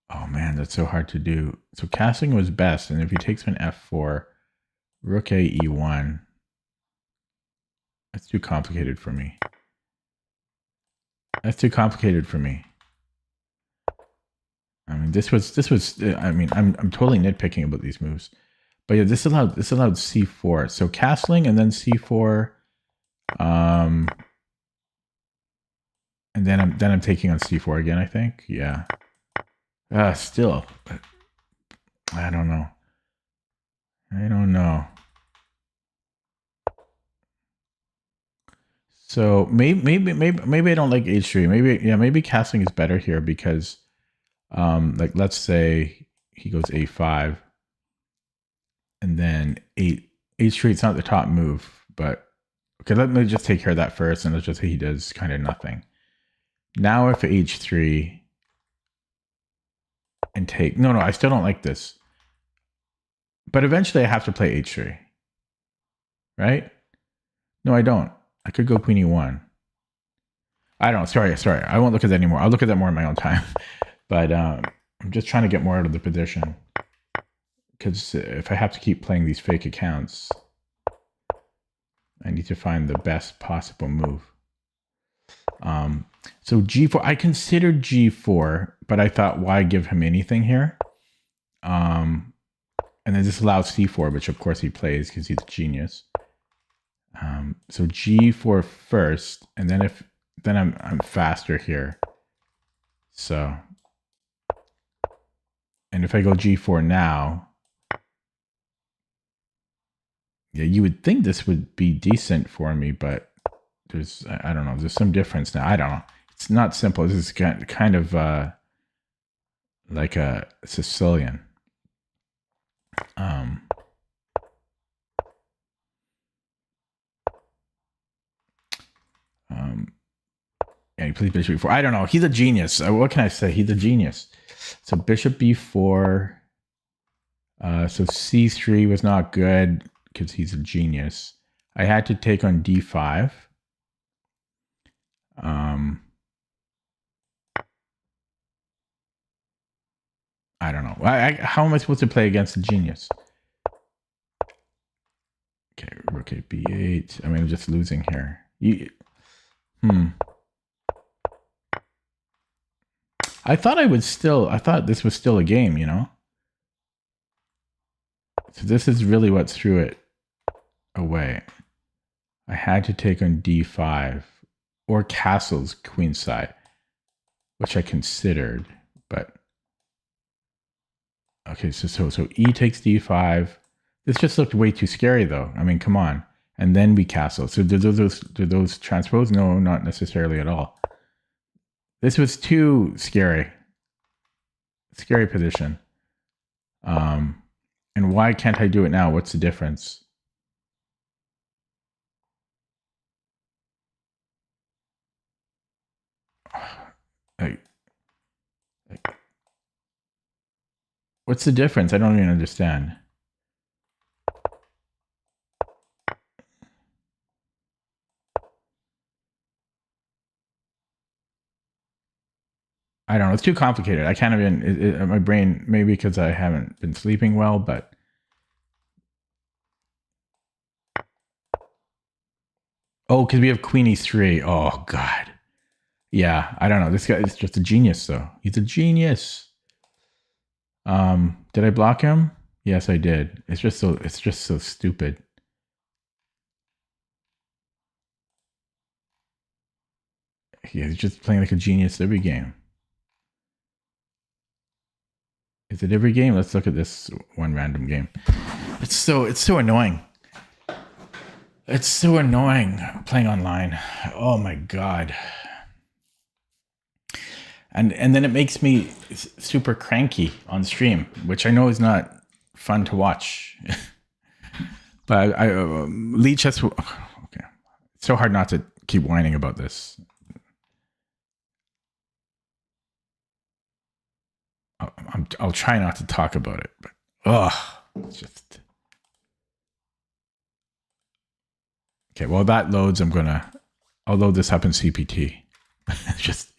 oh man, that's so hard to do. So castling was best, and if he takes an F4, rook A E1, that's too complicated for me. That's too complicated for me. I mean, this was. I mean, I'm totally nitpicking about these moves, but yeah, this allowed C4. So castling and then C4, and then I'm taking on C4 again. I think, yeah. Still, I don't know. I don't know. So maybe I don't like H3. Maybe castling is better here because, like let's say he goes A5, and then H3. It's not the top move, but okay. Let me just take care of that first, and let's just say he does kind of nothing. Now if H3 and take no, I still don't like this. But eventually I have to play H3, right? No, I don't. I could go Queen E1. I don't. Sorry. I won't look at that anymore. I'll look at that more in my own time. But I'm just trying to get more out of the position. Because if I have to keep playing these fake accounts, I need to find the best possible move. So G4, I considered G4, but I thought, why give him anything here? And then this allows C4, which of course he plays because he's a genius. So G4 first, and then I'm faster here. So, and if I go G4 now, yeah, you would think this would be decent for me, but there's I don't know. There's some difference now. I don't know. It's not simple. This is kind of like a Sicilian. Yeah, he plays bishop b4. I don't know. He's a genius. What can I say? He's a genius. So bishop b4. So c3 was not good because he's a genius. I had to take on d5. I don't know. How am I supposed to play against a genius? Okay, rook b8. I mean, I'm just losing here. I thought this was still a game, you know? So this is really what threw it away. I had to take on d5 or castles queenside, which I considered, but okay, so e takes d5. This just looked way too scary though. I mean, come on. And then we castle. So did those transpose? No, not necessarily at all. This was too scary. Scary position. And why can't I do it now? What's the difference? What's the difference? I don't even understand. I don't know. It's too complicated. I can't even, my brain, maybe because I haven't been sleeping well, but. Oh, because we have queen e3. Oh, God. Yeah, I don't know. This guy is just a genius, though. He's a genius. Did I block him? Yes, I did. It's just so stupid. Yeah, he's just playing like a genius every game. Is it every game? Let's look at this one random game. It's so annoying. It's so annoying playing online. Oh my God. And then it makes me super cranky on stream, which I know is not fun to watch. But Leech has okay. It's so hard not to keep whining about this. I'll try not to talk about it, but it's just okay. Well, that loads. I'll load this up in CPT. it's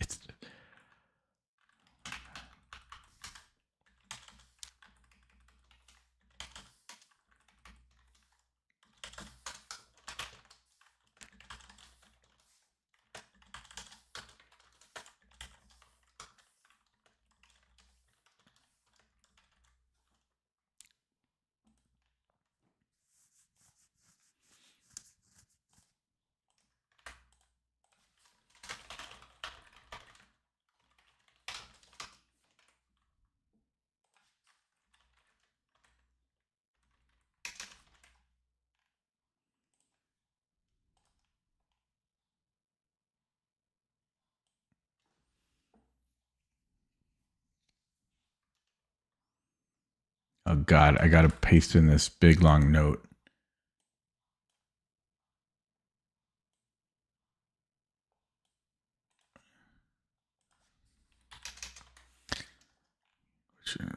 oh God, I gotta paste in this big long note.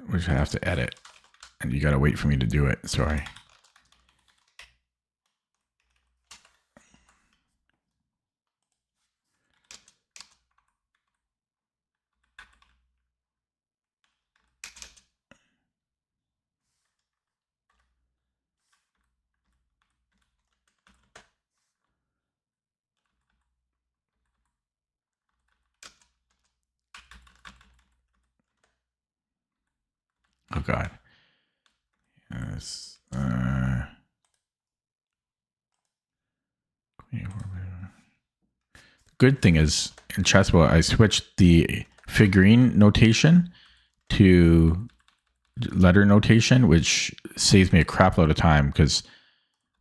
Which I have to edit, and you gotta wait for me to do it. Sorry. Oh God. Yes. The good thing is in chessboard, I switched the figurine notation to letter notation, which saves me a crap load of time because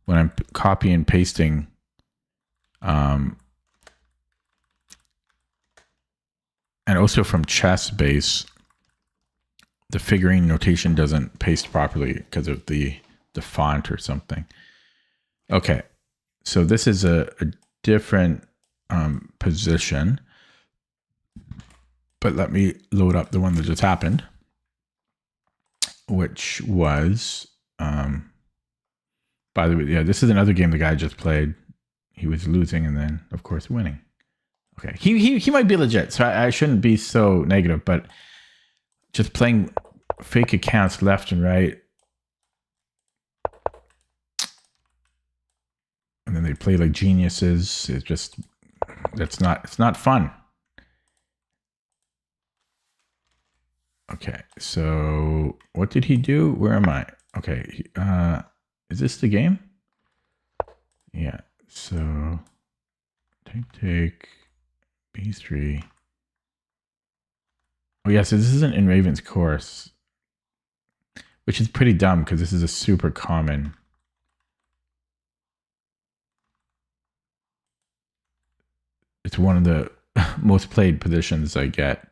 when I'm copying and pasting And also from chess base, the figurine notation doesn't paste properly because of the font or something. Okay, so this is a different position, but let me load up the one that just happened, which was, by the way, yeah, this is another game the guy just played. He was losing and then, of course, winning. Okay, he might be legit, so I shouldn't be so negative, but just playing fake accounts left and right, and then they play like geniuses. It's not fun. Okay, so what did he do? Where am I? Okay, is this the game? Yeah, so take B3. Oh yeah, so this isn't in Raven's course, which is pretty dumb because this is a super common. It's one of the most played positions I get.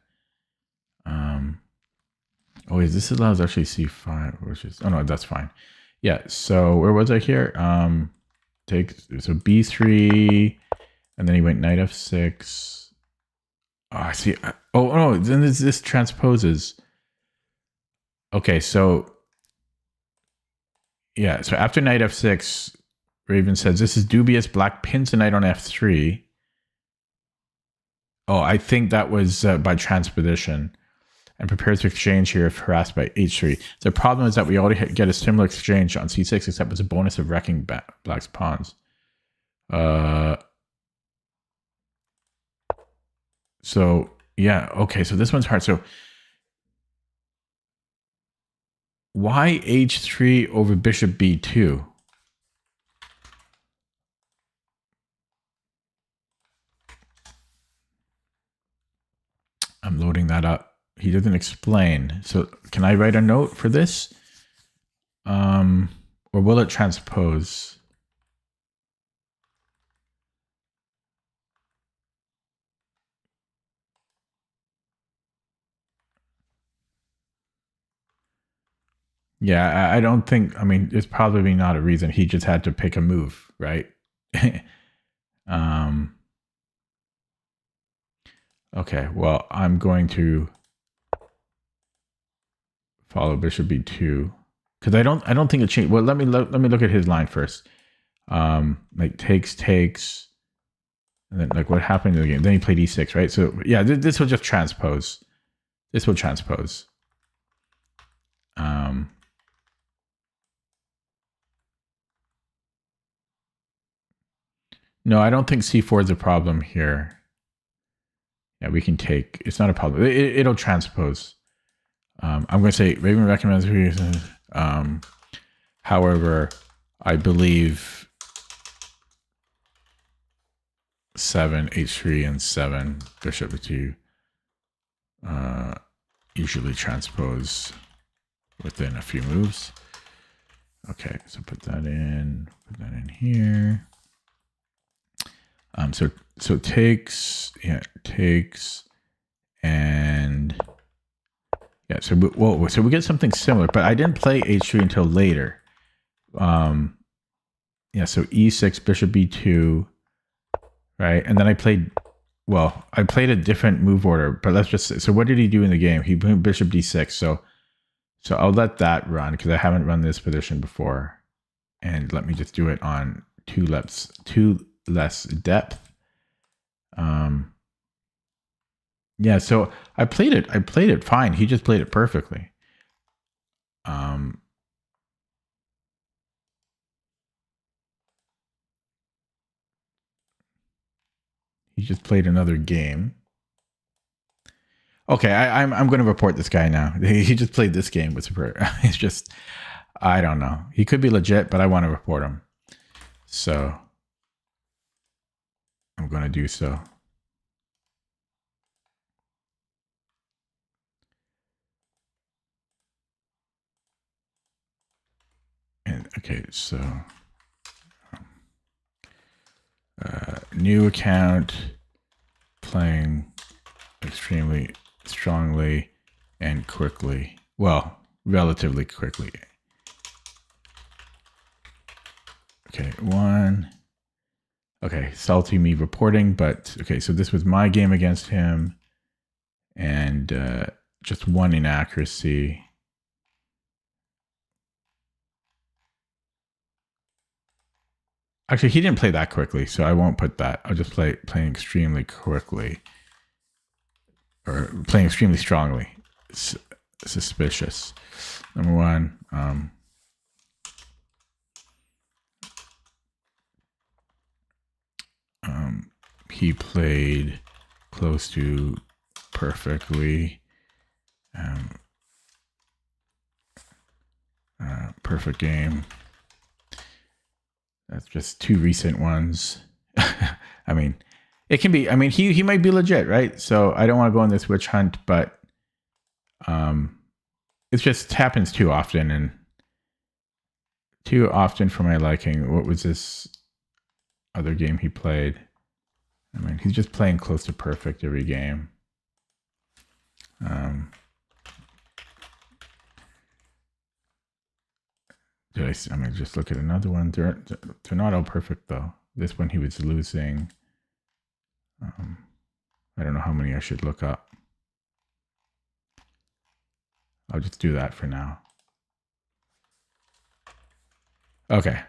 Oh, wait, this allows actually C5, which is, oh no, that's fine. Yeah, so where was I here? So B3, and then he went knight F6. Oh, I see. Oh no, then this transposes. Okay, so yeah, so after knight F6, Raven says this is dubious. Black pins the knight on F3. Oh, I think that was by transposition, and prepares to exchange here if harassed by H3. The problem is that we already get a similar exchange on C6, except with a bonus of wrecking Black's pawns. So yeah, okay, so this one's hard. So why H3 over bishop B2? I'm loading that up. He doesn't explain. So can I write a note for this? Or will it transpose? Yeah, I don't think, I mean, it's probably not a reason. He just had to pick a move, right? Okay, well, I'm going to follow bishop b2 because I don't think it changed. Well, let me look at his line first. Like takes, and then like what happened in the game? Then he played e6, right? So yeah, this will just transpose. This will transpose. No, I don't think c4 is a problem here. Yeah, we can take. It's not a problem. It'll transpose. I'm going to say Raven recommends. However, I believe 7 h3 and 7 bishop b2 usually transpose within a few moves. Okay, so put that in here. So takes, and yeah. So we get something similar, but I didn't play h3 until later. Yeah. So e6, bishop b2, right, and then I played a different move order. But let's just so what did he do in the game? He put bishop d6. So I'll let that run because I haven't run this position before, and let me just do it on two less depth. Yeah, so I played it fine. He just played it perfectly. He just played another game. Okay, I'm going to report this guy now. He just played this game with super. It's just, I don't know. He could be legit, but I want to report him. So I'm going to do so. And okay, so new account playing extremely strongly and quickly. Well, relatively quickly. Okay, 1. Okay, salty me reporting, but okay, so this was my game against him, and just 1 inaccuracy. Actually, he didn't play that quickly, so I won't put that. I'll just playing extremely quickly, or playing extremely strongly. Suspicious. Number 1. He played close to perfectly. Perfect game. That's just 2 recent ones. I mean, it can be. I mean, he might be legit, right? So I don't want to go on this witch hunt, but it just happens too often, and too often for my liking. What was this other game he played? I mean, he's just playing close to perfect every game. I'm gonna just look at another one. They're not all perfect though. This one he was losing. I don't know how many I should look up. I'll just do that for now. Okay.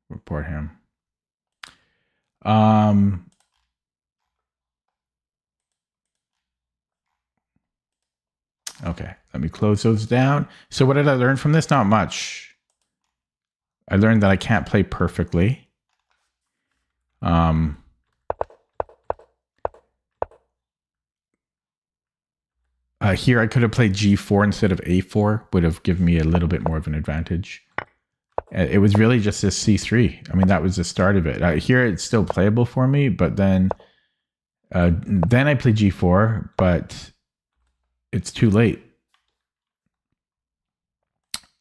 Report him. Okay, let me close those down. So what did I learn from this? Not much. I learned that I can't play perfectly. Here I could have played G4 instead of A4, would have given me a little bit more of an advantage. It was really just this C3. I mean, that was the start of it. Here it's still playable for me, but then I played G4, but it's too late.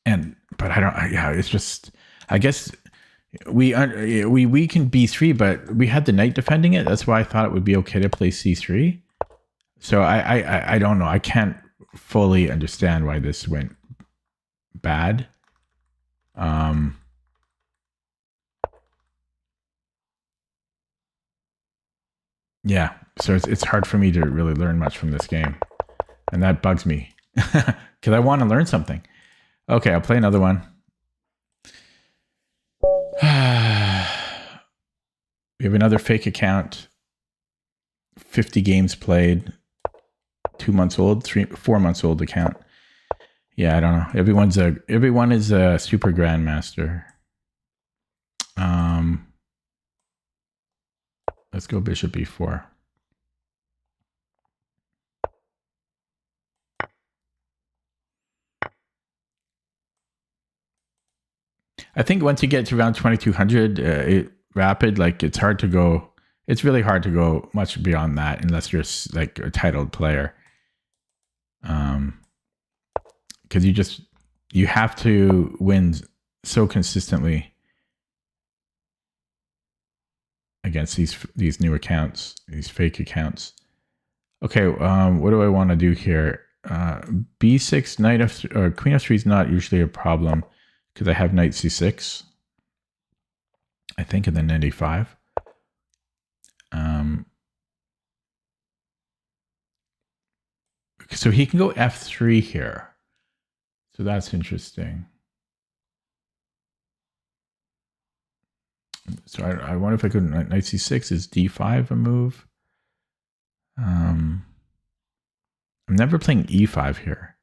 But I don't. Yeah, it's just. I guess we can B3, but we had the knight defending it. That's why I thought it would be okay to play C3. So I don't know. I can't fully understand why this went bad. Yeah, so it's hard for me to really learn much from this game, and that bugs me because I want to learn something. Okay, I'll play another one. We have another fake account. 50 games played. 2 months old, 4 months old account. Yeah, I don't know. Everyone is a super grandmaster. Let's go bishop e4. I think once you get to around 2200, rapid, like it's hard to go. It's really hard to go much beyond that unless you're like a titled player. Because you have to win so consistently against these new accounts, these fake accounts. Okay, what do I want to do here? B6, knight f3, or queen f3 is not usually a problem because I have knight c6, I think, and then knight a5. So he can go f3 here. So that's interesting. So I wonder if I could knight c6. Is d5 a move? I'm never playing e5 here.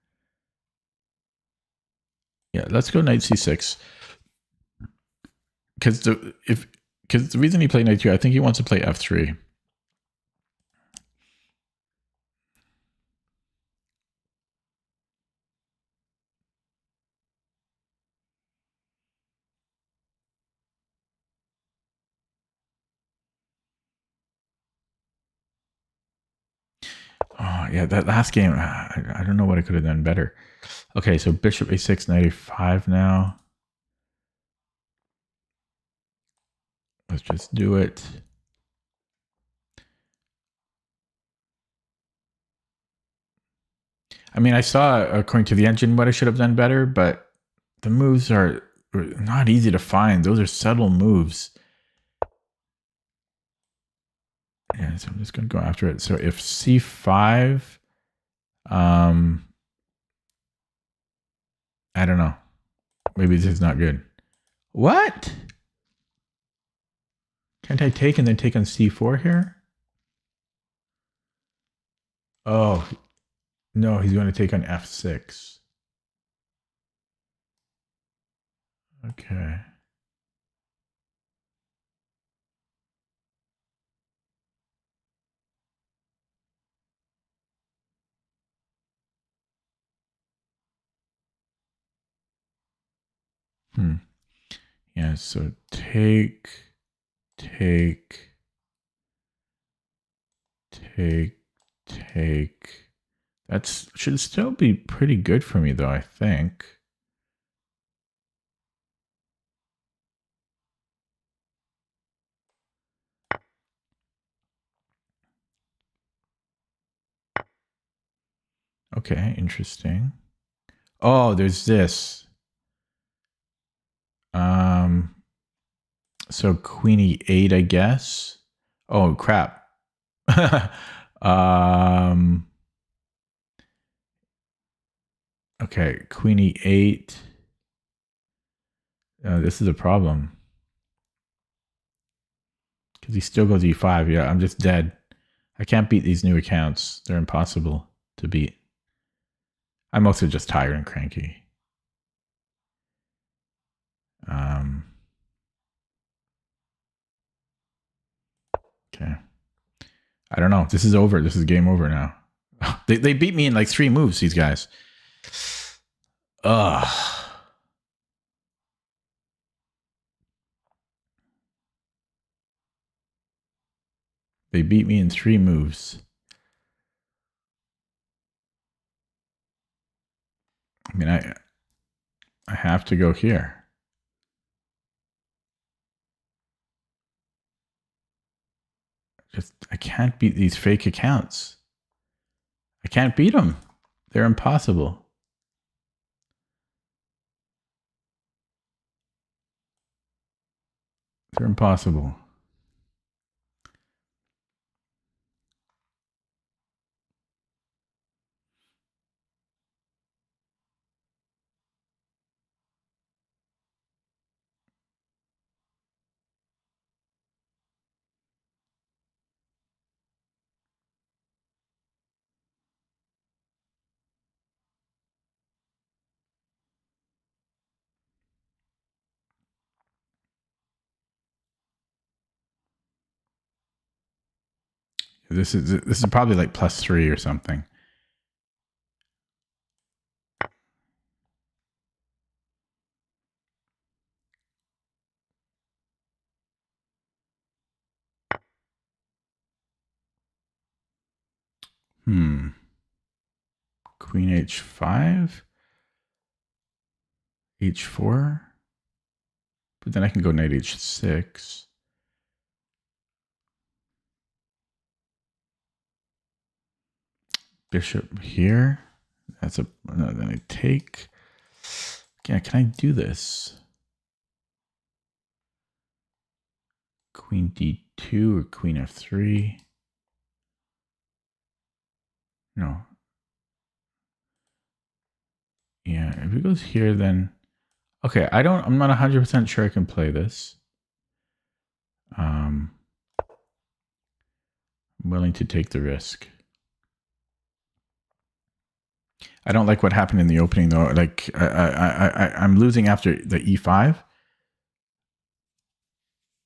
Yeah, let's go knight c6. Because the reason he played knight 2, I think he wants to play f3. Oh, yeah, that last game, I don't know what I could have done better. Okay, so bishop a6, knight a5 now. Let's just do it. I mean, I saw, according to the engine, what I should have done better, but the moves are not easy to find. Those are subtle moves. Yeah, so I'm just going to go after it. So if C5, I don't know. Maybe this is not good. What? Can't I take and then take on C4 here? Oh, no, he's going to take on F6. Okay. Yeah, so take, take, take. That's should still be pretty good for me, though, I think. Okay, interesting. Oh, there's this. So Queen E8, I guess. Oh, crap. Okay, Queen E8. This is a problem. Because he still goes E5. Yeah, I'm just dead. I can't beat these new accounts. They're impossible to beat. I'm mostly just tired and cranky. Okay. I don't know. This is over. This is game over now. They beat me in like 3 moves, these guys. Ugh. They beat me in 3 moves. I mean, I have to go here. I can't beat these fake accounts. I can't beat them. They're impossible. They're impossible. This is probably like +3 or something. Queen H5, H4, but then I can go knight H6. Bishop here. That's then I take. Yeah, can I do this? Queen D2 or Queen F3? No. Yeah, if it goes here, then okay. I'm not 100% sure I can play this. I'm willing to take the risk. I don't like what happened in the opening though. Like I'm losing after the E5.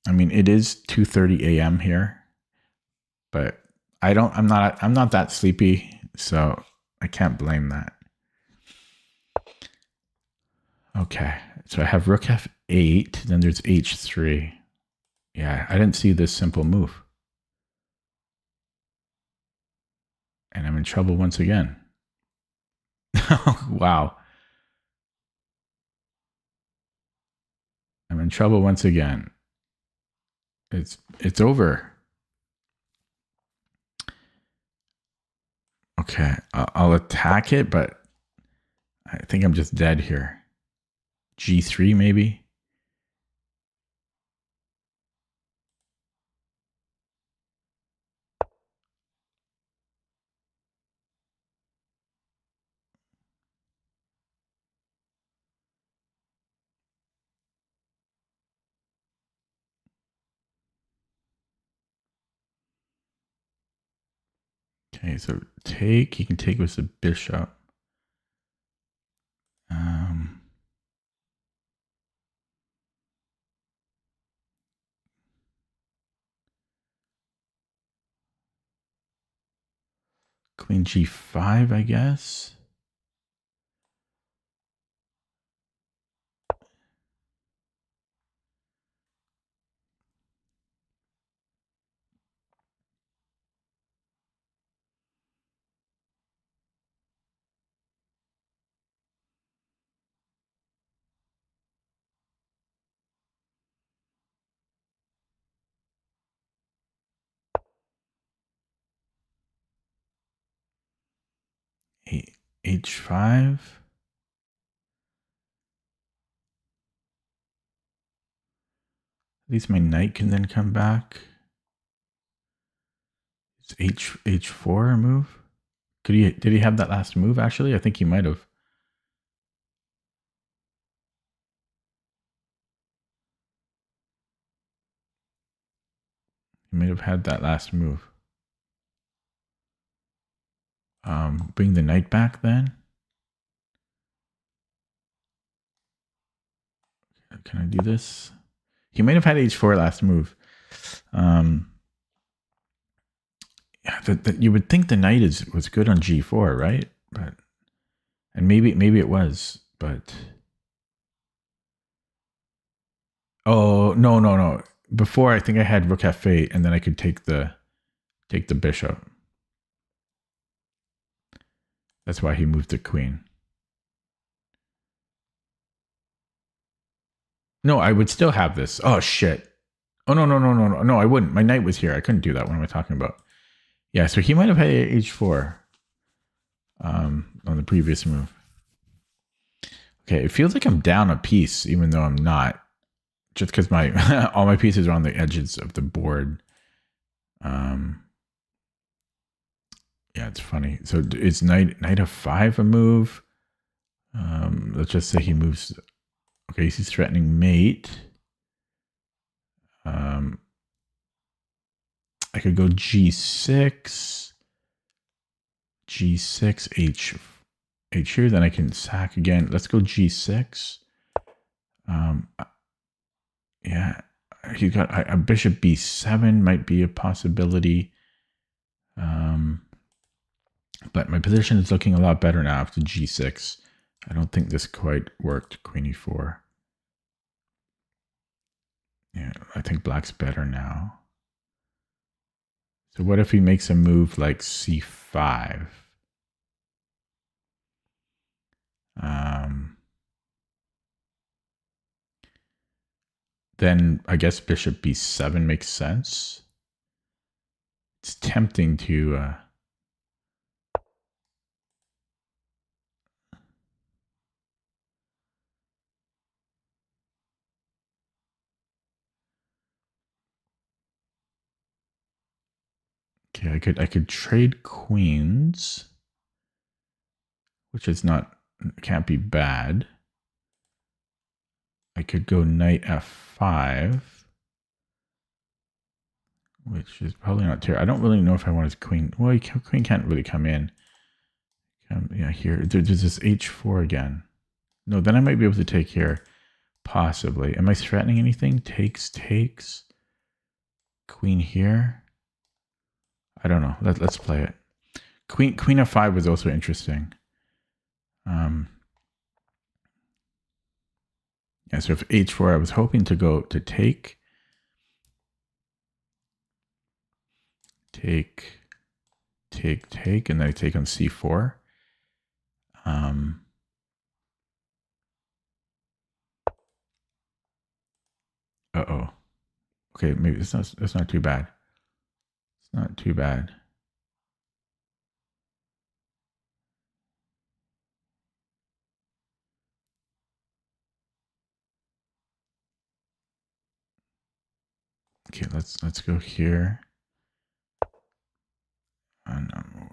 I mean, it is 2:30 a.m. here, but I'm not that sleepy, so I can't blame that. Okay, so I have Rook F8, then there's H3. Yeah, I didn't see this simple move. And I'm in trouble once again. Wow. I'm in trouble once again. It's over. Okay, I'll attack it, but I think I'm just dead here. G3 maybe? Okay, so take, he can take with the bishop. Queen G5, I guess. H5. At least my knight can then come back. It's H4 move. Did he have that last move actually? I think he might have. He might have had that last move. Bring the knight back then. Can I do this? He might have had H4 last move. Yeah, that you would think the knight was good on G4, right? But and maybe it was, but oh no. Before I think I had Rook F8, and then I could take the bishop. That's why he moved the queen. No, I would still have this. Oh shit. Oh no, I wouldn't. My knight was here. I couldn't do that. What am I talking about? Yeah, so he might have had H4 on the previous move. Okay, it feels like I'm down a piece, even though I'm not. Just because my all my pieces are on the edges of the board. Yeah, it's funny. So is knight f5 a move? Let's just say he moves. Okay, he's threatening mate. I could go G6, H here. Then I can sack again. Let's go G6. Yeah, he's got a bishop B7 might be a possibility. But my position is looking a lot better now after G6. I don't think this quite worked. Queen E4. Yeah, I think black's better now. So what if he makes a move like C5? Then I guess bishop B7 makes sense. It's tempting to... Okay, I could trade queens, which is not, can't be bad. I could go knight F5, which is probably not terrible. I don't really know if I want his queen. Well, queen can't really come in. Yeah, here there's this H4 again. No, then I might be able to take here, possibly. Am I threatening anything? Takes. Queen here. I don't know. Let's play it. Queen F5 was also interesting. Yeah, so if H4, I was hoping to go to take, and then I take on C4. Uh-oh. Okay, maybe that's not too bad. It's not too bad. Okay, let's go here. And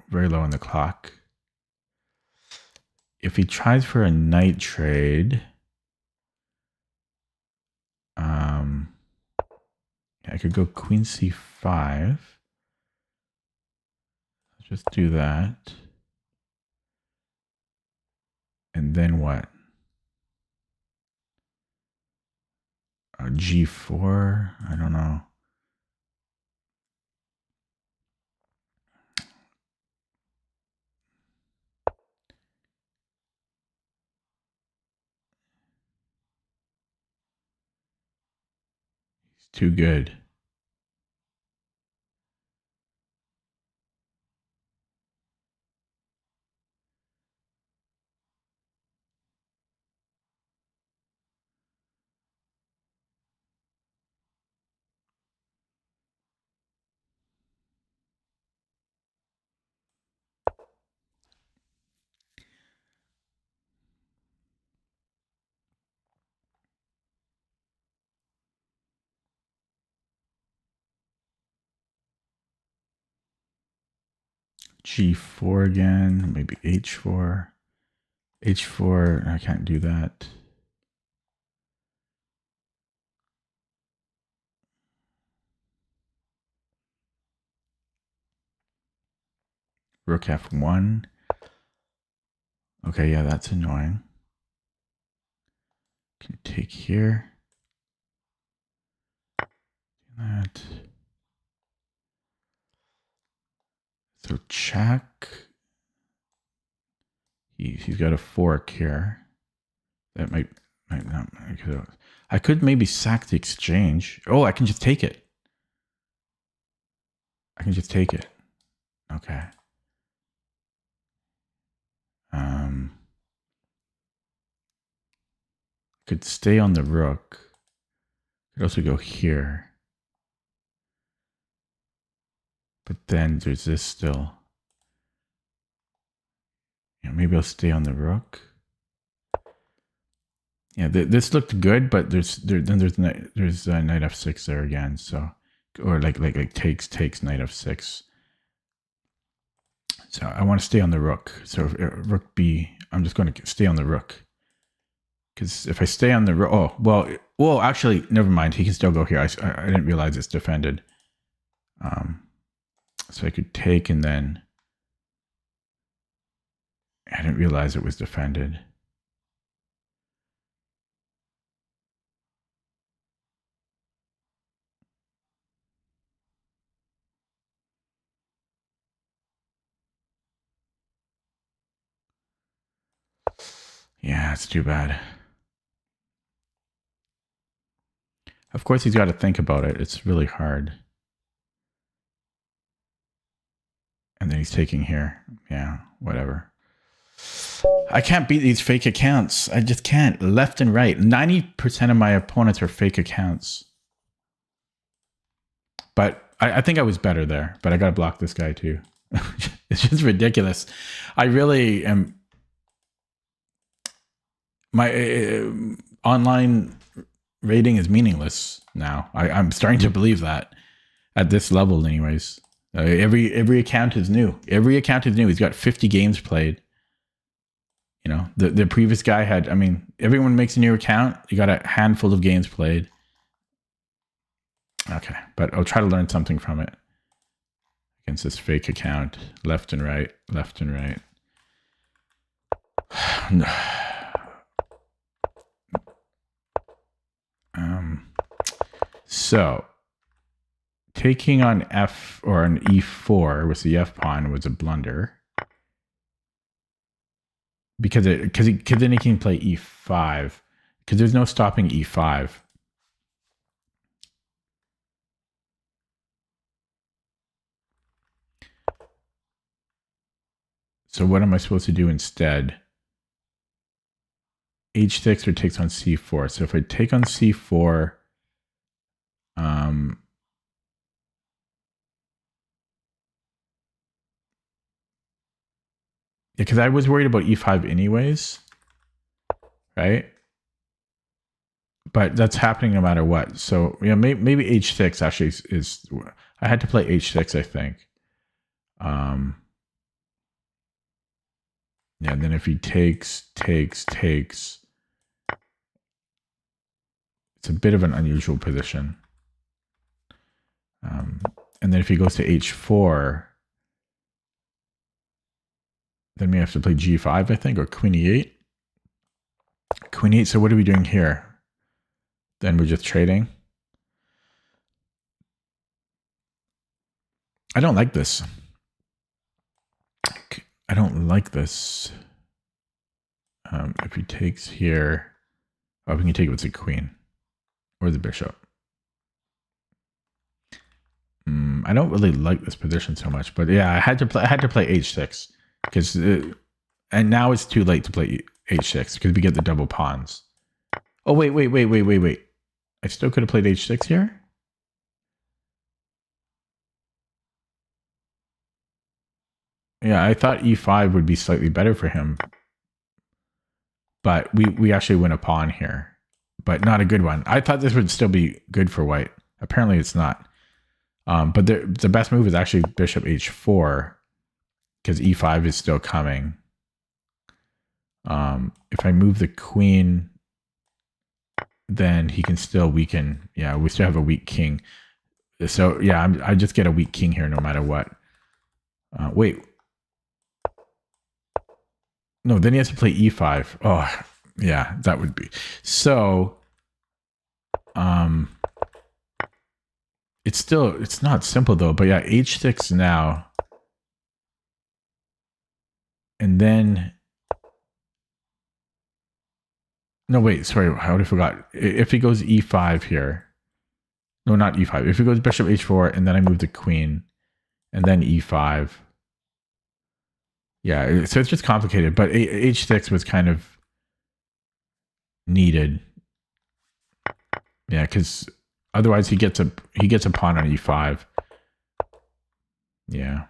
very low on the clock. If he tries for a knight trade, I could go queen c5. Let's just do that. And then what? G4? I don't know. He's too good. G4 again, maybe H4. H4, I can't do that. Rook F1. Okay, yeah, that's annoying. Can take here. That. So check. He's got a fork here. That might not. I could maybe sack the exchange. Oh, I can just take it. I can just take it. Okay. Could stay on the rook. Could also go here. But then there's this still. Yeah, maybe I'll stay on the rook. Yeah, this looked good, but there's knight f6 there again. So, or like takes knight f6. So I want to stay on the rook. So rook b, I'm just going to stay on the rook. Because if I stay on the rook, oh well, actually, never mind. He can still go here. I didn't realize it's defended. So I could take and then I didn't realize it was defended. Yeah, it's too bad. Of course, he's got to think about it. It's really hard. And then he's taking here. Yeah, whatever. I can't beat these fake accounts. I just can't. Left and right. 90% of my opponents are fake accounts. But I think I was better there. But I got to block this guy too. It's just ridiculous. I really am. My online rating is meaningless now. I'm starting to believe that at this level anyways. Every account is new. Every account is new. He's got 50 games played. You know, the previous guy had, I mean, everyone makes a new account. You got a handful of games played. Okay, but I'll try to learn something from it. Against this fake account. Left and right, left and right. So taking on F or an E4 with the F pawn was a blunder. Because then he can play E5. Because there's no stopping E5. So what am I supposed to do instead? H6 or takes on C4. So if I take on C4, because I was worried about E5 anyways, right? but that's happening no matter what. So yeah, maybe h6 actually is. I had to play h6, I think. Yeah, and then if he takes, it's a bit of an unusual position. And then if he goes to h4, then we have to play g5, I think, or queen e8. Queen e8, so what are we doing here? Then we're just trading. I don't like this. I don't like this. If he takes here, oh, we can take it with the queen or the bishop. I don't really like this position so much, but yeah, I had to play h6 because, and now it's too late to play h6 because we get the double pawns. Oh wait! I still could have played h6 here. Yeah, I thought e5 would be slightly better for him. But we actually win a pawn here. But not a good one. I thought this would still be good for white. Apparently it's not. But the best move is actually bishop h4. Because e5 is still coming. If I move the queen, then he can still weaken. Yeah, we still have a weak king. So yeah, I just get a weak king here no matter what. Wait. No, then he has to play e5. Oh, yeah, that would be. So, it's not simple though, but yeah, h6 now. And then, no, wait, sorry, I already forgot. If he goes e5 here, no, not e5. If he goes bishop h4, and then I move the queen, and then e5. Yeah, so it's just complicated, but h6 was kind of needed. Yeah, because otherwise he gets a pawn on e5. Yeah.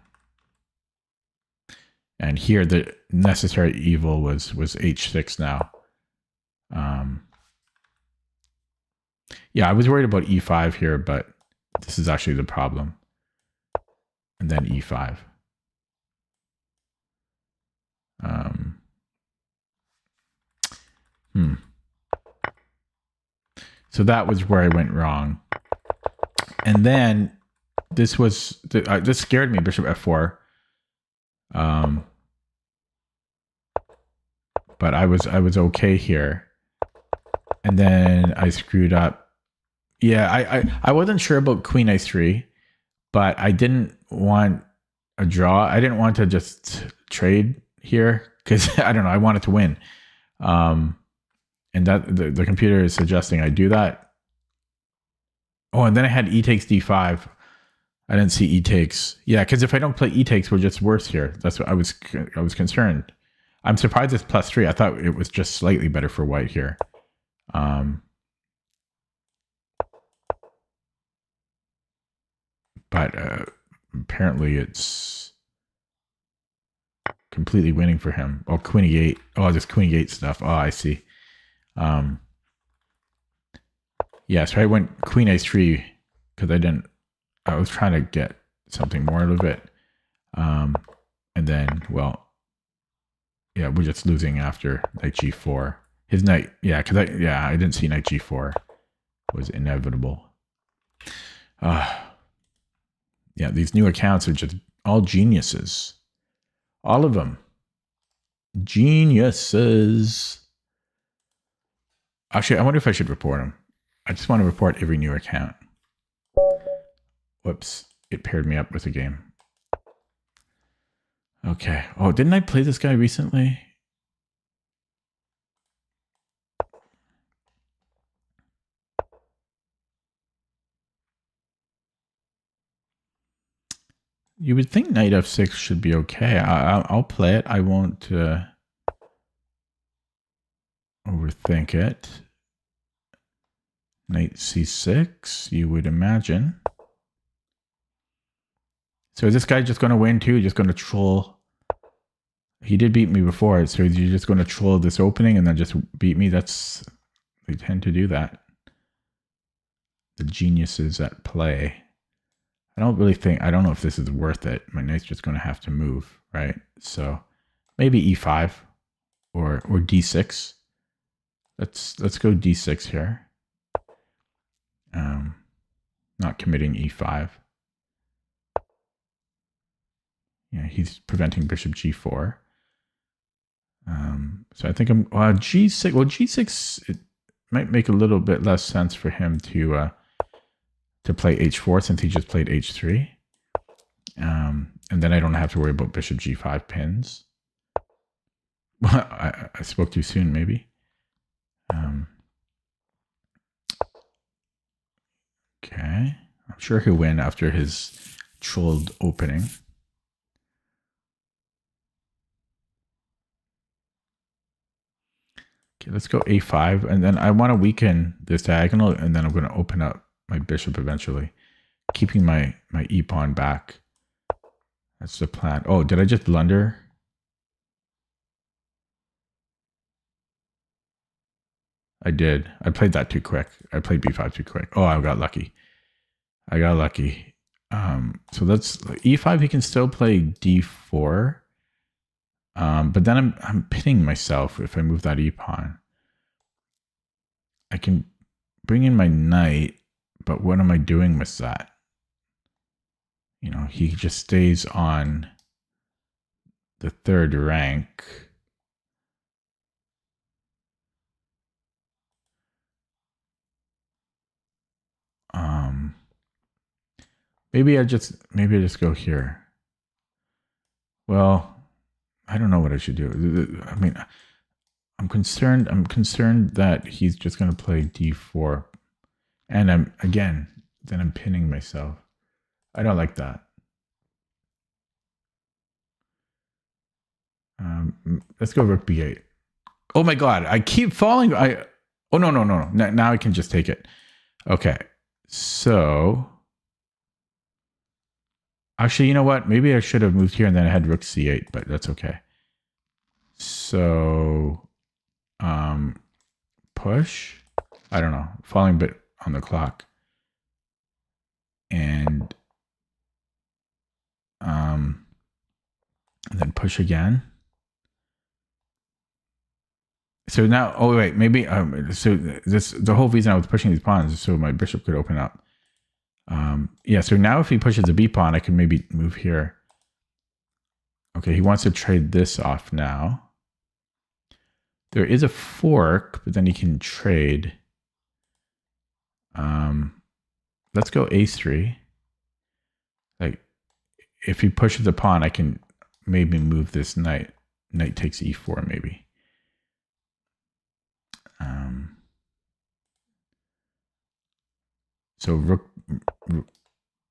And here the necessary evil was h6 now. Yeah, I was worried about e5 here, but this is actually the problem. And then e5. So that was where I went wrong. And then this was this scared me, bishop f4. But I was okay here. And then I screwed up. Yeah, I wasn't sure about queen a3, but I didn't want a draw. I didn't want to just trade here because I don't know, I wanted to win. And that the computer is suggesting I do that. Oh, and then I had e takes d5. I didn't see e takes. Yeah, because if I don't play e takes, we're just worse here. That's what I was concerned. I'm surprised it's +3. I thought it was just slightly better for white here. But apparently it's completely winning for him. Oh, queen e8. Oh, this queen e8 stuff. Oh, I see. Yeah, so I went queen a3 because I was trying to get something more out of it. And then, well, yeah, we're just losing after knight g4. His knight, yeah, because I didn't see knight g4 was inevitable. Yeah, these new accounts are just all geniuses. All of them. Geniuses. Actually, I wonder if I should report them. I just want to report every new account. Whoops, it paired me up with a game. Okay. Oh, didn't I play this guy recently? You would think knight f6 should be okay. I'll play it. I won't overthink it. Knight c6, you would imagine. So is this guy just going to win too? Just going to troll? He did beat me before, so you're just going to troll this opening and then just beat me? They tend to do that. the geniuses at play. I don't know if this is worth it. My knight's just going to have to move, right? So maybe e5 or d6. Let's go d6 here. Not committing e5. Yeah, he's preventing bishop g4. So I think I'm g6. Well, g6 it might make a little bit less sense for him to play h4 since he just played h3. And then I don't have to worry about bishop g5 pins. Well, I spoke too soon, maybe. Okay, I'm sure he'll win after his trolled opening. Okay, let's go a5, and then I want to weaken this diagonal, and then I'm going to open up my bishop eventually, keeping my e-pawn back. That's the plan. Oh, did I just blunder? I did. I played that too quick. I played b5 too quick. Oh, I got lucky. So that's e5. He can still play d4. But then I'm pinning myself if I move that e-pawn. I can bring in my knight, but what am I doing with that? You know, he just stays on the third rank. Maybe I just go here. Well, I don't know what I should do. I mean, I'm concerned that he's just going to play d4, and I'm pinning myself. I don't like that. Let's go rook b8. Oh my god, I keep falling. Oh no. Now I can just take it. Okay, so actually, you know what? Maybe I should have moved here and then I had rook c8, but that's okay. So, push. I don't know, falling a bit on the clock, and then push again. So now, oh wait, maybe so the whole reason I was pushing these pawns is so my bishop could open up. Yeah, so now if he pushes a b pawn, I can maybe move here. Okay, he wants to trade this off now. There is a fork, but then he can trade. Let's go a3. Like, if he pushes a pawn, I can maybe move this knight. Knight takes e4, maybe. So rook.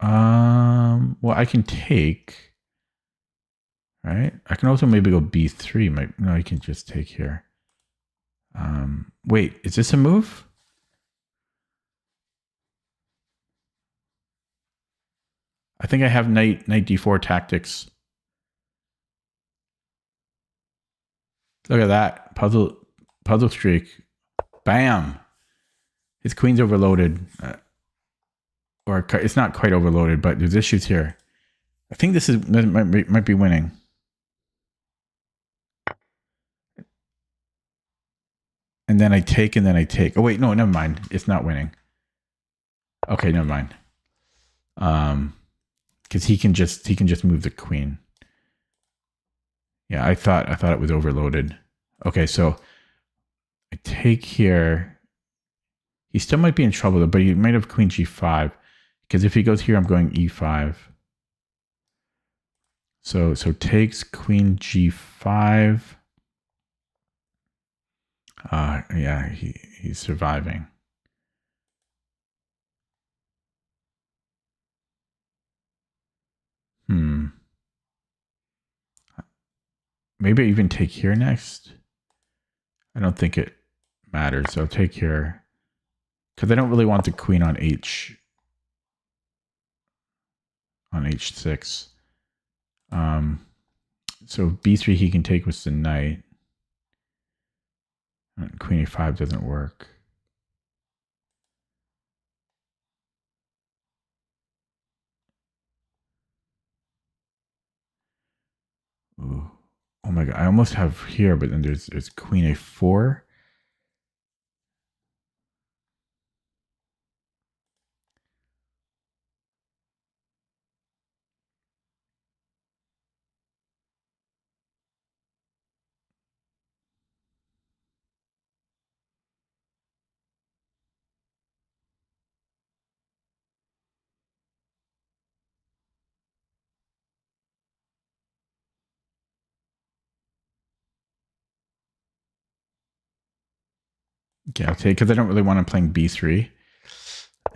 Well, I can take. Right. I can also maybe go b3. No, I can just take here. Wait, is this a move? I think I have knight d4 tactics. Look at that puzzle streak. Bam. His queen's overloaded, or it's not quite overloaded, but there's issues here. I think this might be winning. And then I take, Oh wait, no, never mind. It's not winning. Okay, never mind. Because he can just move the queen. Yeah, I thought it was overloaded. Okay, so I take here. He still might be in trouble, but he might have queen g5. Because if he goes here, I'm going e5. So takes queen g5. Yeah, he's surviving. Maybe I even take here next. I don't think it matters. So I'll take here. Because I don't really want the queen on h. On h6. So b3 he can take with the knight. Queen a5 doesn't work. Oh my god, I almost have here, but then there's queen a4. Okay, I'll take, because I don't really want to playing b3.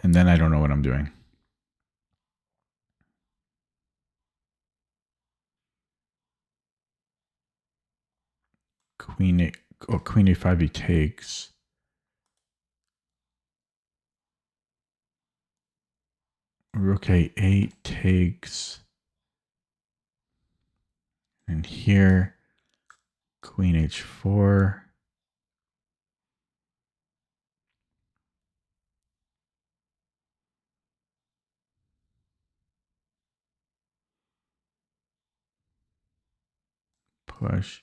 And then I don't know what I'm doing. Queen a, oh, queen a5 he takes. Rook a8 takes. And here, queen h4. Push.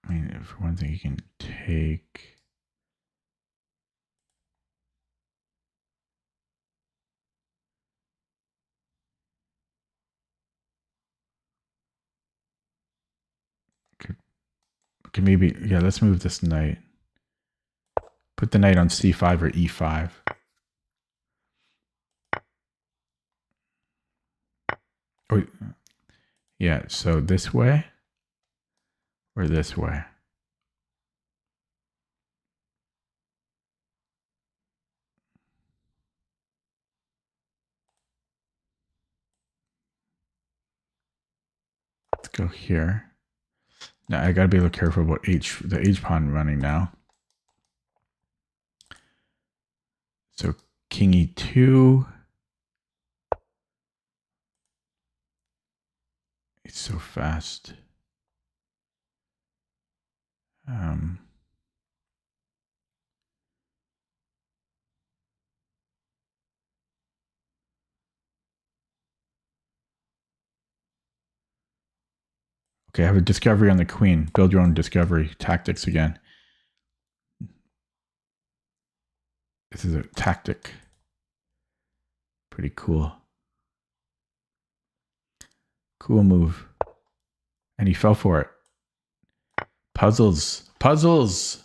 I mean, for one thing, you can take. Okay, maybe, yeah, let's move this knight. Put the knight on c5 or e5. Oh, yeah, so this way or this way? Let's go here. Now I gotta be a little careful about the h pawn running now. So king e2. It's so fast. Okay, I have a discovery on the queen. Build your own discovery tactics again. This is a tactic. Pretty cool. Cool move. And he fell for it. Puzzles. Puzzles.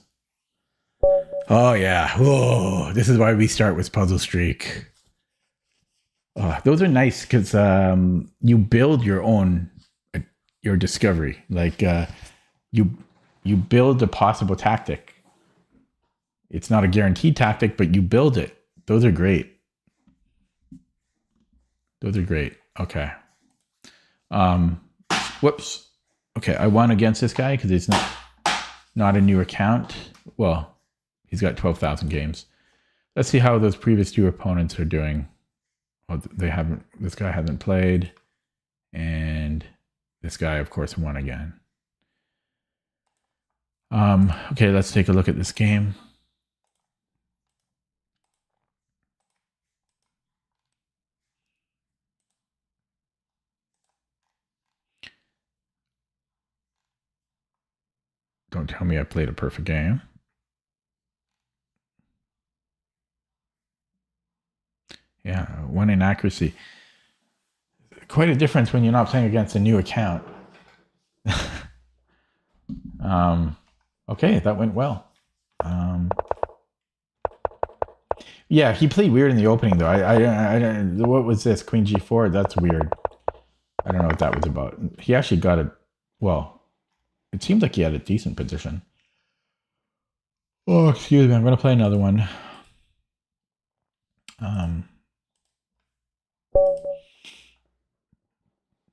Oh, yeah. Whoa. This is why we start with Puzzle Streak. Oh, those are nice because you build your own, your discovery. Like you build a possible tactic. It's not a guaranteed tactic, but you build it. Those are great. Those are great. Okay. Whoops. Okay, I won against this guy because it's not a new account. Well, he's got 12,000 games. Let's see how those previous two opponents are doing. Well, they haven't. This guy hasn't played, and this guy, of course, won again. Okay, let's take a look at this game. Don't tell me I played a perfect game. Yeah, one inaccuracy. Quite a difference when you're not playing against a new account. Okay, that went well. Yeah, he played weird in the opening though. I what was this? Queen g4? That's weird. I don't know what that was about. He actually got it. Well, it seemed like he had a decent position. Oh, excuse me. I'm going to play another one.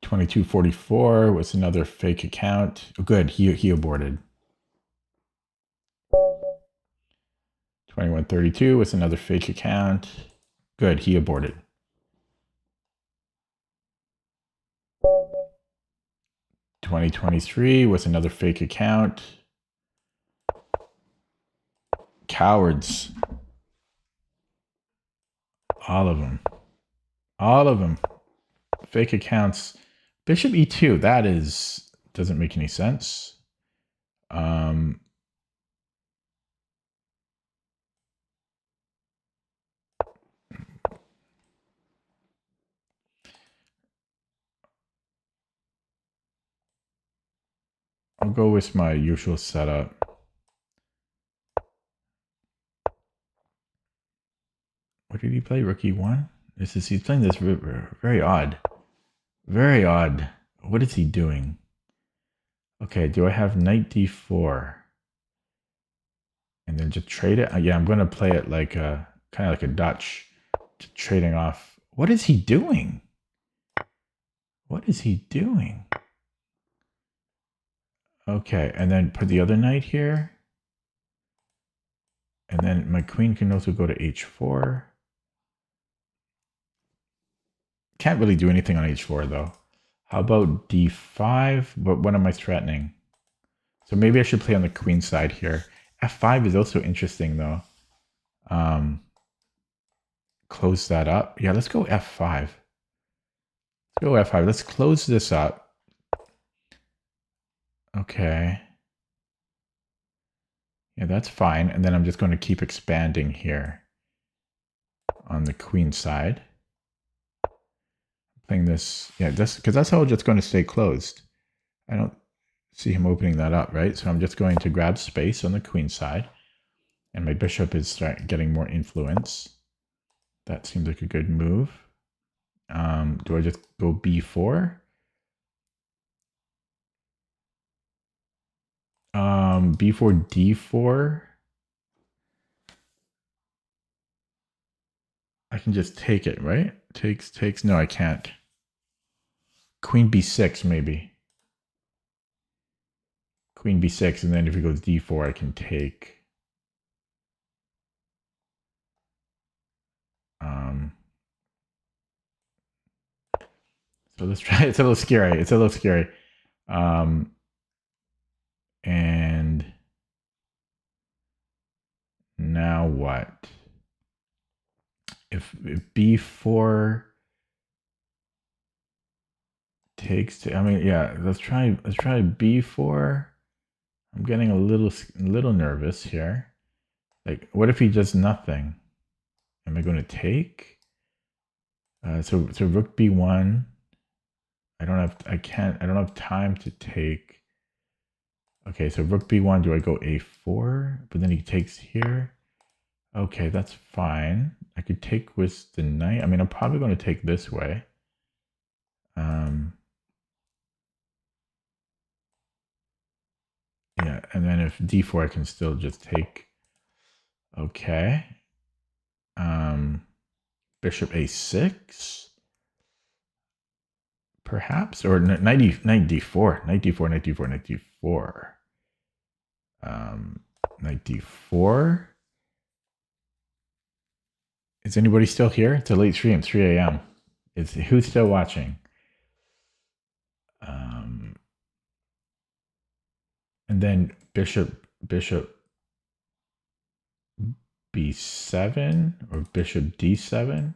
2244 was another fake account. Oh, good. He aborted. 2132 was another fake account. Good. He aborted. 2023 was another fake account. Cowards. All of them. All of them. Fake accounts Bishop e2, that doesn't make any sense. I'll go with my usual setup. What did he play? Rook e1? He's playing this very odd. Very odd. What is he doing? Okay, do I have knight d4? And then just trade it? Yeah, I'm going to play it like a kind of like a Dutch, trading off. What is he doing? What is he doing? Okay, and then put the other knight here. And then my queen can also go to h4. Can't really do anything on h4 though. How about d5? What am I threatening? So maybe I should play on the queen side here. f5 is also interesting though. Close that up. Yeah, let's go f5. Let's go f5. Let's close this up. Okay. Yeah, that's fine. And then I'm just going to keep expanding here on the queen side. Playing this, yeah, because that's how it's just going to stay closed. I don't see him opening that up, right? So I'm just going to grab space on the queen side. And my bishop is getting more influence. That seems like a good move. Do I just go b4? B4, d4. I can just take it, right? Takes. No, I can't. Queen b6, maybe. Queen b6, and then if he goes d4, I can take. So let's try. It's a little scary. It's a little scary. And now what? If b4 takes, I mean, yeah. Let's try b4. I'm getting a little nervous here. Like, what if he does nothing? Am I going to take? So rook b1. I don't have time to take. Okay, so rook b1, do I go a4? But then he takes here. Okay, that's fine. I could take with the knight. I mean, I'm probably going to take this way. Yeah, and then if d4, I can still just take. Okay. Bishop a6. Perhaps, or knight d4, knight d4, knight d4, knight d4. Knight d4. Is anybody still here? It's a late stream, 3 a.m. Who's still watching? And then bishop b7 or bishop d7.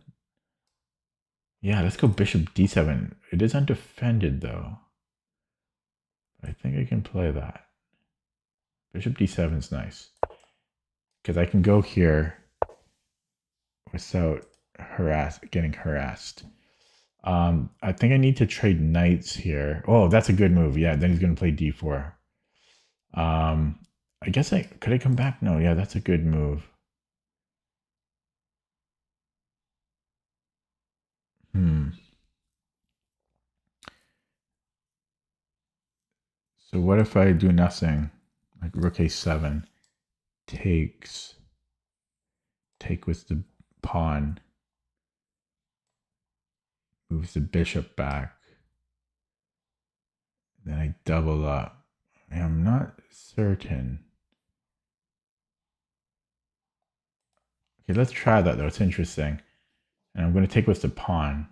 Yeah, let's go bishop d7. It is undefended though. I think I can play that. Bishop d7 is nice because I can go here without getting harassed. I think I need to trade knights here. Oh, that's a good move. Yeah, then he's going to play d4. I guess could I come back? No, yeah, that's a good move. So what if I do nothing? Like rook a7 takes, take with the pawn, moves the bishop back. Then I double up. I'm not certain. Okay, let's try that though. It's interesting. And I'm going to take with the pawn.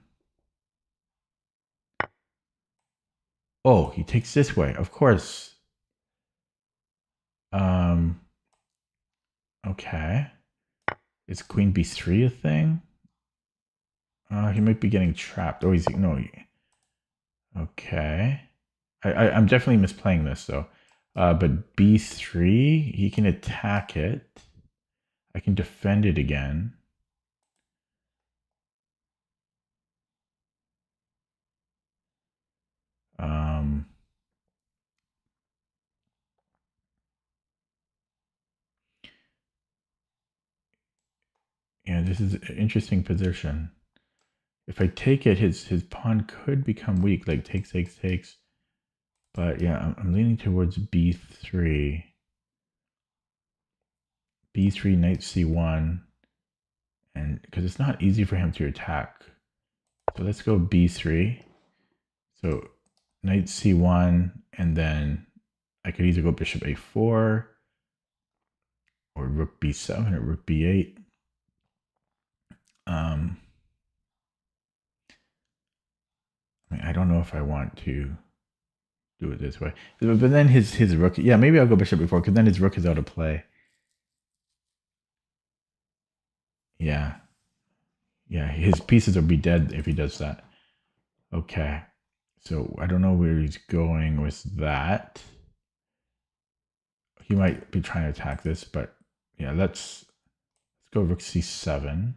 Oh, he takes this way. Of course. Okay. Is queen b3 a thing? He might be getting trapped. Oh, no. Okay. I'm definitely misplaying this though. But b3, he can attack it. I can defend it again. Yeah, this is an interesting position. If I take it, his pawn could become weak, like takes, takes, takes. But yeah, I'm leaning towards b3. b3, knight c1. And because it's not easy for him to attack. So let's go b3. So knight c1, and then I could either go bishop a4 or rook b7 or rook b8. I mean, I don't know if I want to do it this way. But then his rook, yeah, maybe I'll go bishop b4 because then his rook is out of play. Yeah. Yeah, his pieces will be dead if he does that. Okay. So I don't know where he's going with that. He might be trying to attack this, but yeah, let's go rook c7.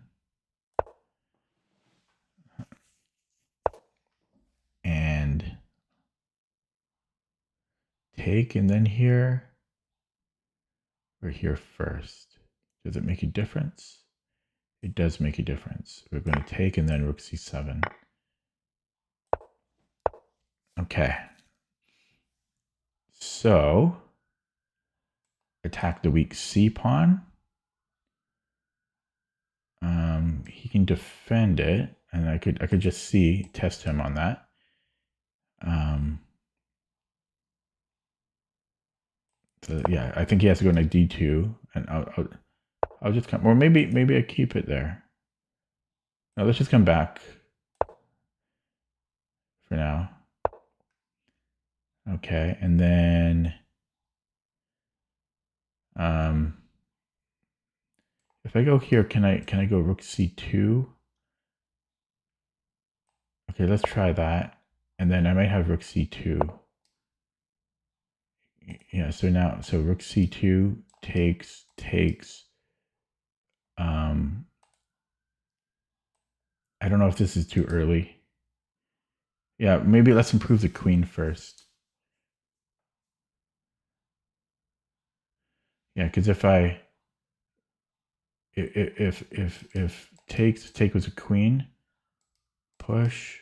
And take, and then here, or here first. Does it make a difference? It does make a difference. We're going to take and then rook c7. Okay. So attack the weak c pawn. He can defend it, and I could just test him on that. So yeah, I think he has to go knight d2, and I'll just come, or maybe I keep it there. No, let's just come back for now. Okay, and then if I go here, can I go rook c2? Okay, let's try that, and then I might have rook c2. Yeah, so now rook c2 takes. I don't know if this is too early. Yeah, maybe let's improve the queen first. Yeah, because if take was a queen, push.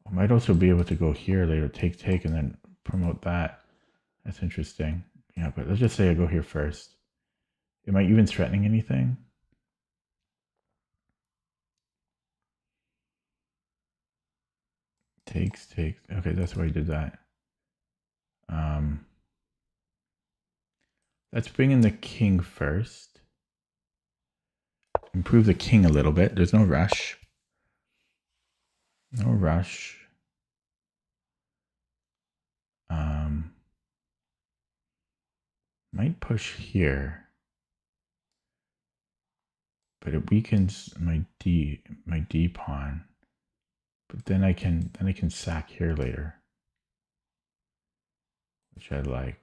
I might also be able to go here later, take, and then promote that. That's interesting. Yeah, but let's just say I go here first. Am I even threatening anything? Takes. Okay, that's why I did that. Let's bring in the king first. Improve the king a little bit. There's no rush. No rush. Might push here, but it weakens my D pawn. But then I can sack here later, which I like.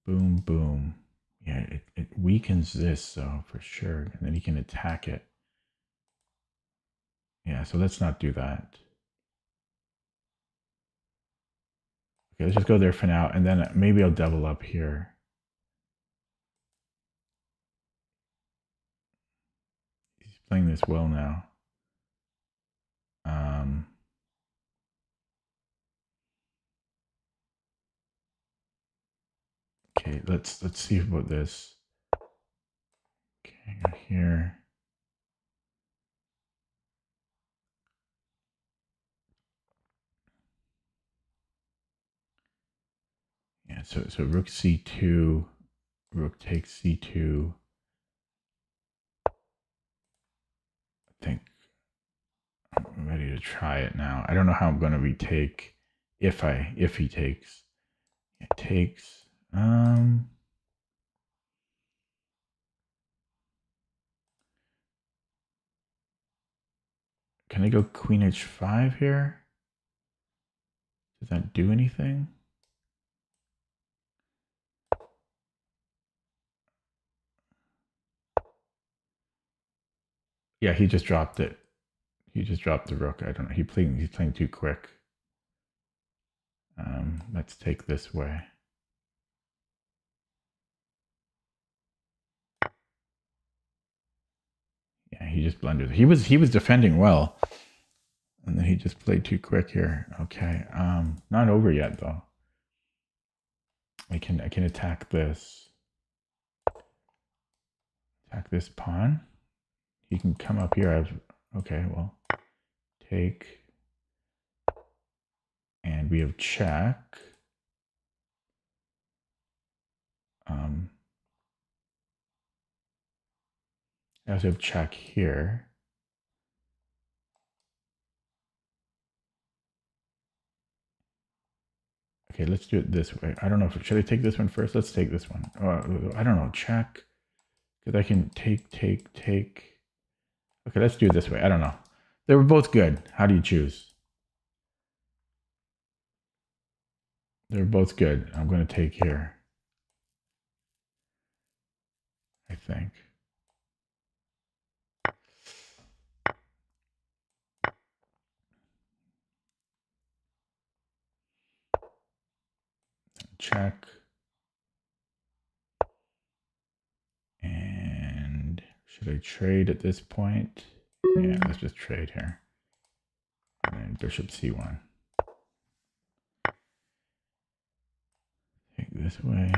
Boom, boom. Yeah, it weakens this though for sure, and then he can attack it. Yeah, so let's not do that. Okay, let's just go there for now, and then maybe I'll double up here. He's playing this well now. Okay, let's see about this. Okay, go here. Yeah, so rook c2, rook takes c2. I think I'm ready to try it now. I don't know how I'm going to retake if he takes. It takes. Can I go queen h5 here? Does that do anything? Yeah, he just dropped it. He just dropped the rook. I don't know. He's playing too quick. Let's take this way. Yeah, he just blundered. He was defending well, and then he just played too quick here. Okay, not over yet though. I can attack this. Attack this pawn. He can come up here. Okay, well, take, and we have check. I also have check here. Okay, let's do it this way. I don't know if should I take this one first. Let's take this one. I don't know. Check, because I can take. Okay, let's do it this way. I don't know. They were both good. How do you choose? They're both good. I'm going to take here, I think. Check. And should I trade at this point? Yeah, let's just trade here. And then bishop c1. Take this way.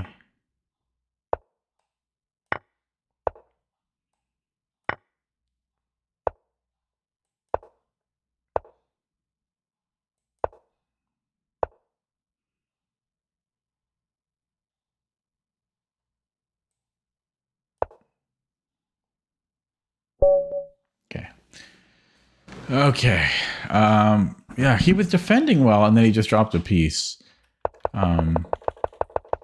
Okay. Okay. Yeah, he was defending well, and then he just dropped a piece.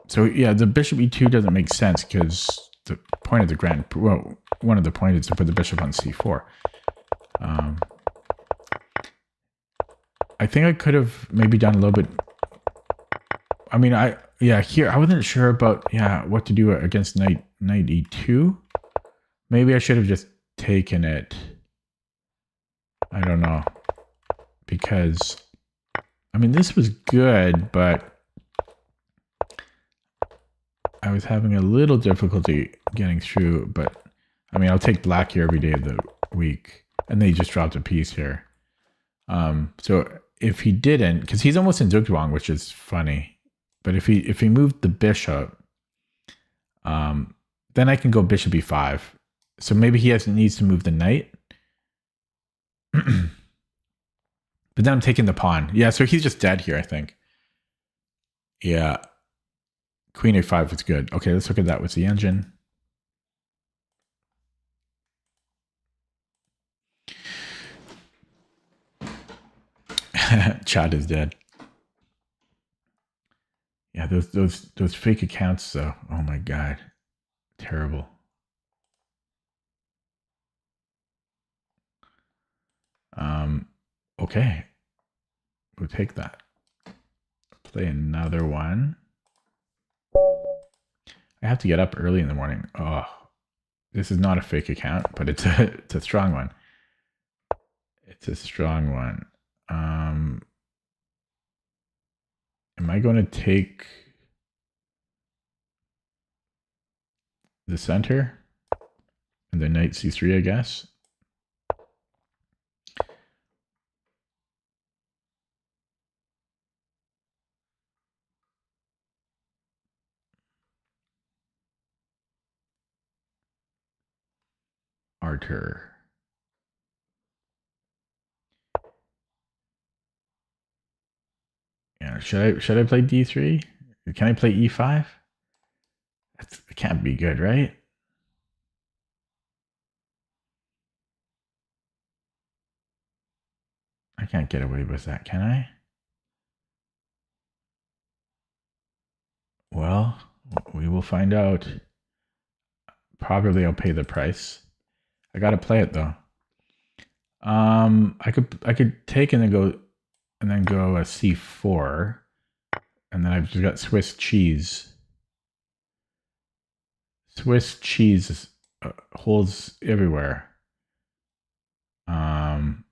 So yeah, the bishop e2 doesn't make sense because the point of the one of the points is to put the bishop on c4. I think I could have maybe done a little bit. I mean, here I wasn't sure about what to do against knight e2. Maybe I should have just taken it. I don't know, because I mean this was good, but I was having a little difficulty getting through. But I mean, I'll take black here every day of the week, and then he just dropped a piece here. So if he didn't, because he's almost in Zugzwang, which is funny. But if he moved the bishop, then I can go bishop e5. So maybe he needs to move the knight. But then I'm taking the pawn. Yeah, so he's just dead here, I think. Yeah. Queen a5 is good. Okay, let's look at that with the engine. Chad is dead. Yeah, those fake accounts though. Oh my god. Terrible. Okay. We'll take that. Play another one. I have to get up early in the morning. Oh, this is not a fake account, but it's a strong one. It's a strong one. Am I going to take the center and then knight c3, I guess? Arthur. Yeah, should I play d3? Can I play e5? It can't be good, right? I can't get away with that, can I? Well, we will find out. Probably I'll pay the price. I gotta play it though. I could take and then go a c4, and then I've just got Swiss cheese. Swiss cheese holds everywhere. Um,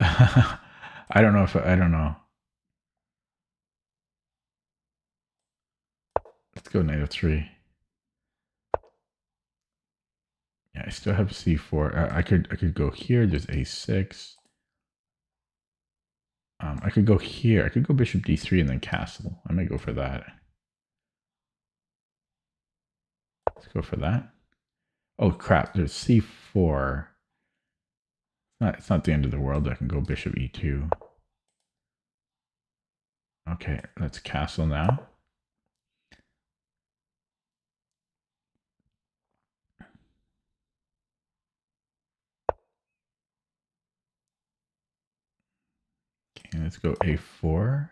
I don't know if I don't know. Let's go knight f3. Yeah, I still have c4. I could go here, just a6. I could go here. I could go bishop d3 and then castle. I might go for that. Let's go for that. Oh crap! There's c4. It's not the end of the world. I can go bishop e2. Okay, let's castle now. Okay, let's go a4.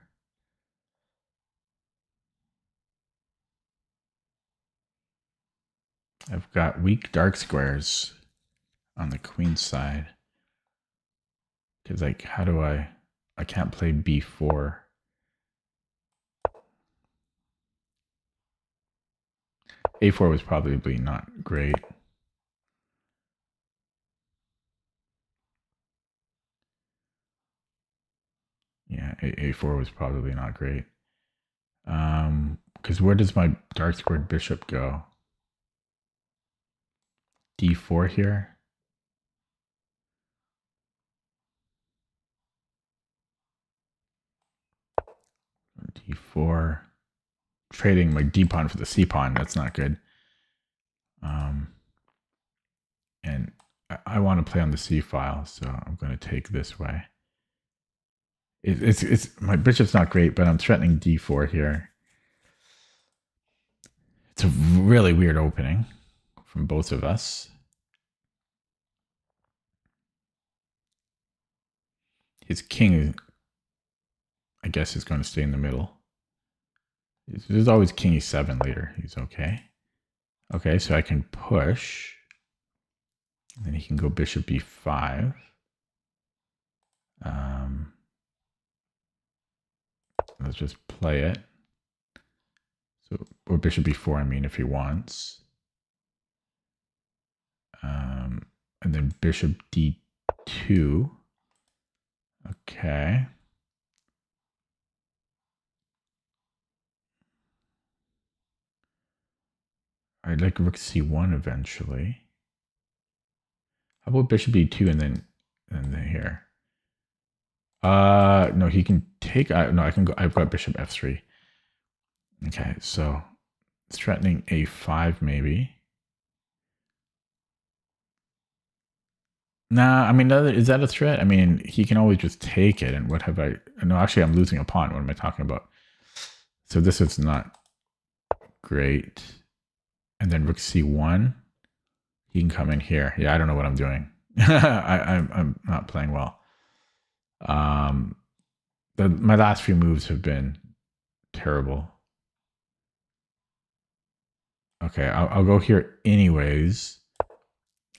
I've got weak dark squares on the queen side. Because, like, how do I can't play b4. a4 was probably not great. Yeah, a4 was probably not great. Because where does my dark squared bishop go? d4 here. d4. Trading my d pawn for the c pawn. That's not good. And I want to play on the c file, so I'm going to take this way. It's my bishop's not great, but I'm threatening d4 here. It's a really weird opening from both of us. His king, I guess, is going to stay in the middle. There's always king e7 later. He's okay. Okay, so I can push. And then he can go bishop b5. Let's just play it. So, or bishop b4, I mean, if he wants. And then bishop d2. Okay. I'd like rook c1 eventually. How about bishop e2 and then here? No, he can take. No, I can go. I've got bishop f3. Okay, so threatening a5 maybe. Nah, I mean, is that a threat? I mean, he can always just take it. And what have I? No, actually, I'm losing a pawn. What am I talking about? So this is not great. And then rook c1. He can come in here. Yeah, I don't know what I'm doing. I'm not playing well. My last few moves have been terrible. Okay, I'll go here anyways.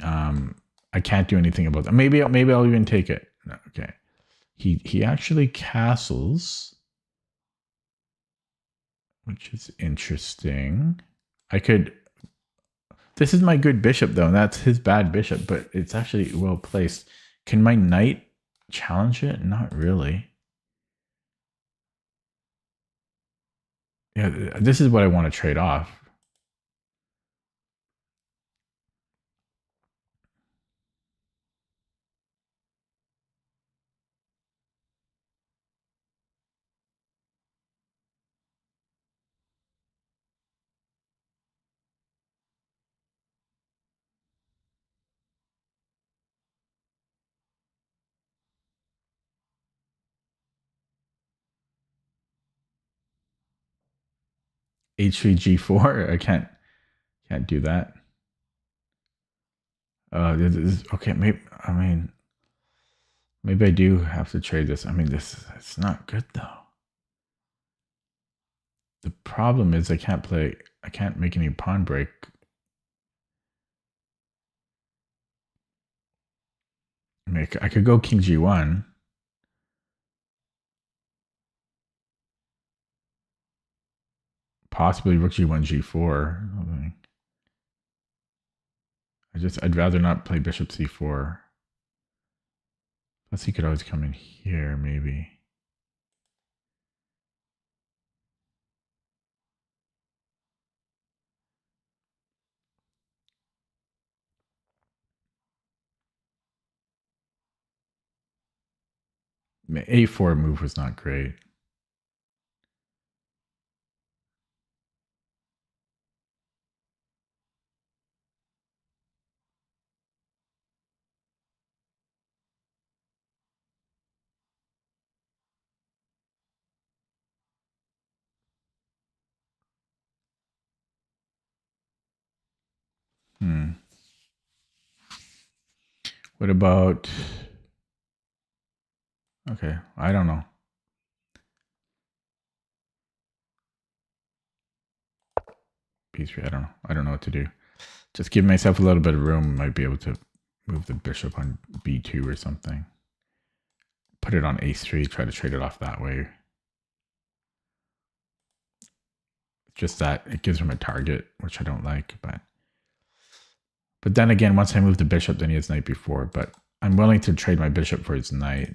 I can't do anything about that. Maybe I'll even take it. No, okay. He actually castles, which is interesting. I could. This is my good bishop though, and that's his bad bishop, but it's actually well placed. Can my knight challenge it? Not really. Yeah, this is what I want to trade off. H3 G4. I can't do that. Okay. Maybe I do have to trade this. I mean, it's not good though. The problem is I can't make any pawn break. I mean, I could go king g1. Possibly rook g1, g4. I'd rather not play bishop c4. Plus he could always come in here, maybe. A4 move was not great. What about... Okay, I don't know. B3, I don't know. I don't know what to do. Just give myself a little bit of room. Might be able to move the bishop on b2 or something. Put it on a3, try to trade it off that way. Just that it gives him a target, which I don't like. But then again, once I move the bishop, then he has knight b4. But I'm willing to trade my bishop for his knight.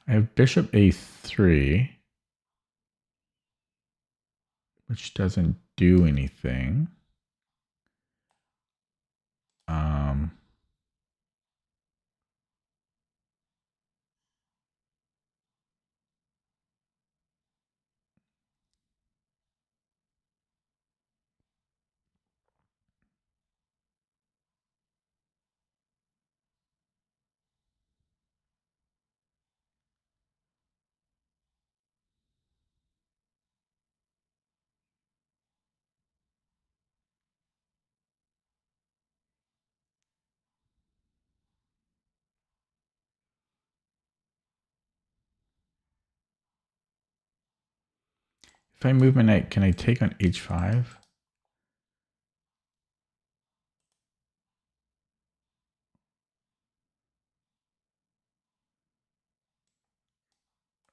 I have bishop a3, which doesn't do anything. If I move my knight, can I take on h5?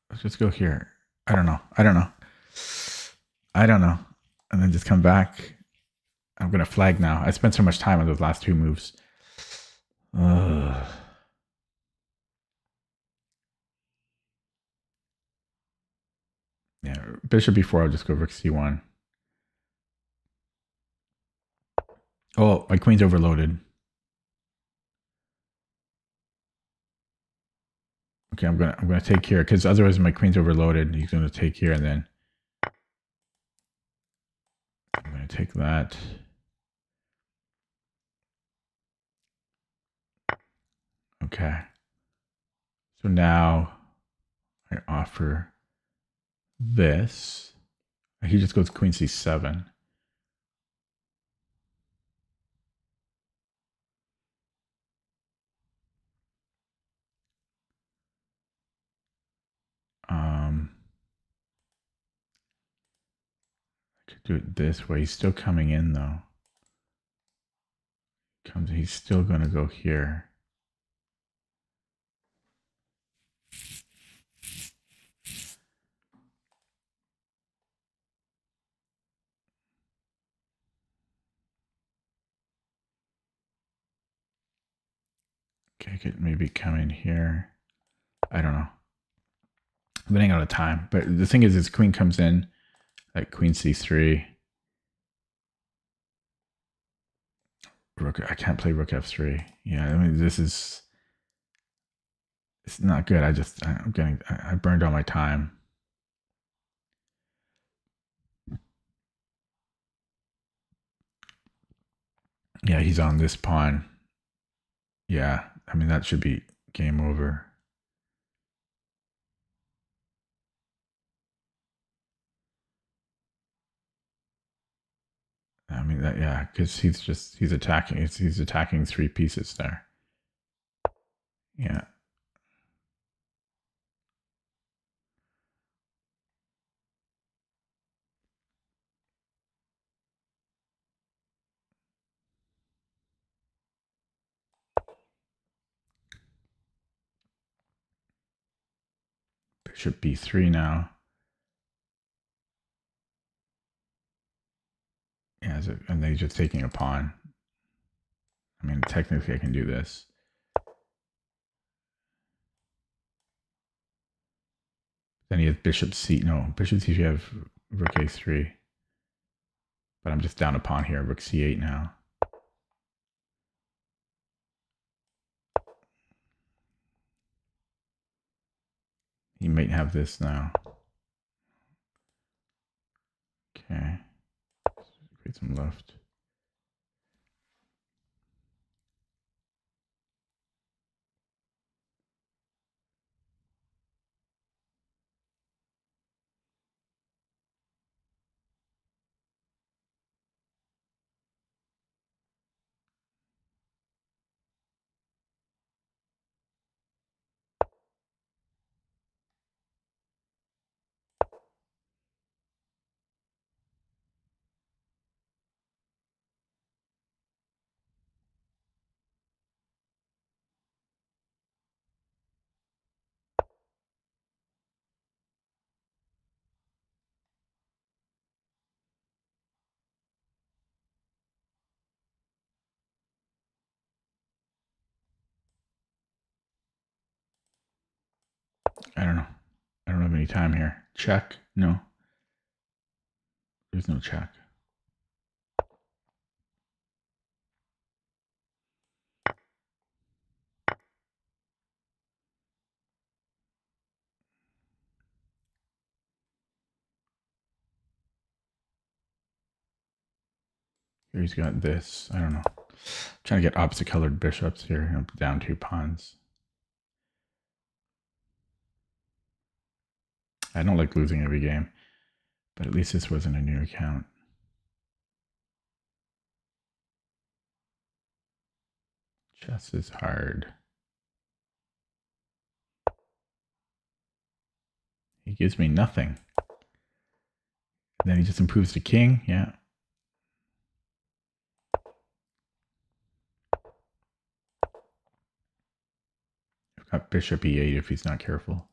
Let's just go here. I don't know. And then just come back. I'm going to flag now. I spent so much time on those last two moves. Ugh. Yeah, bishop b4, I'll just go rook c1. Oh, my queen's overloaded. Okay, I'm gonna take here because otherwise my queen's overloaded. He's gonna take here and then I'm gonna take that. Okay. So now I offer this. He just goes queen c7. I could do it this way. He's still coming in though. He's still gonna go here. Okay, I could maybe come in here. I don't know. I'm running out of time. But the thing is, his queen comes in, like queen c3. Rook, I can't play rook f3. Yeah, I mean, it's not good. I burned all my time. Yeah, he's on this pawn. Yeah, I mean, that should be game over. mean, that, yeah, because he's attacking. He's attacking 3 pieces there. Yeah. Bishop b3 now. Yeah, and they're just taking a pawn. I mean, technically I can do this. Then he has bishop c. No, bishop c. You have rook a3. But I'm just down a pawn here. Rook c8 now. He might have this now. Okay. Create some left. I don't know. I don't have any time here. Check? No. There's no check. Here he's got this. I don't know. Trying to get opposite colored bishops here. I'm down 2 pawns. I don't like losing every game, but at least this wasn't a new account. Chess is hard. He gives me nothing. And then he just improves the king. Yeah. I've got bishop e8 if he's not careful.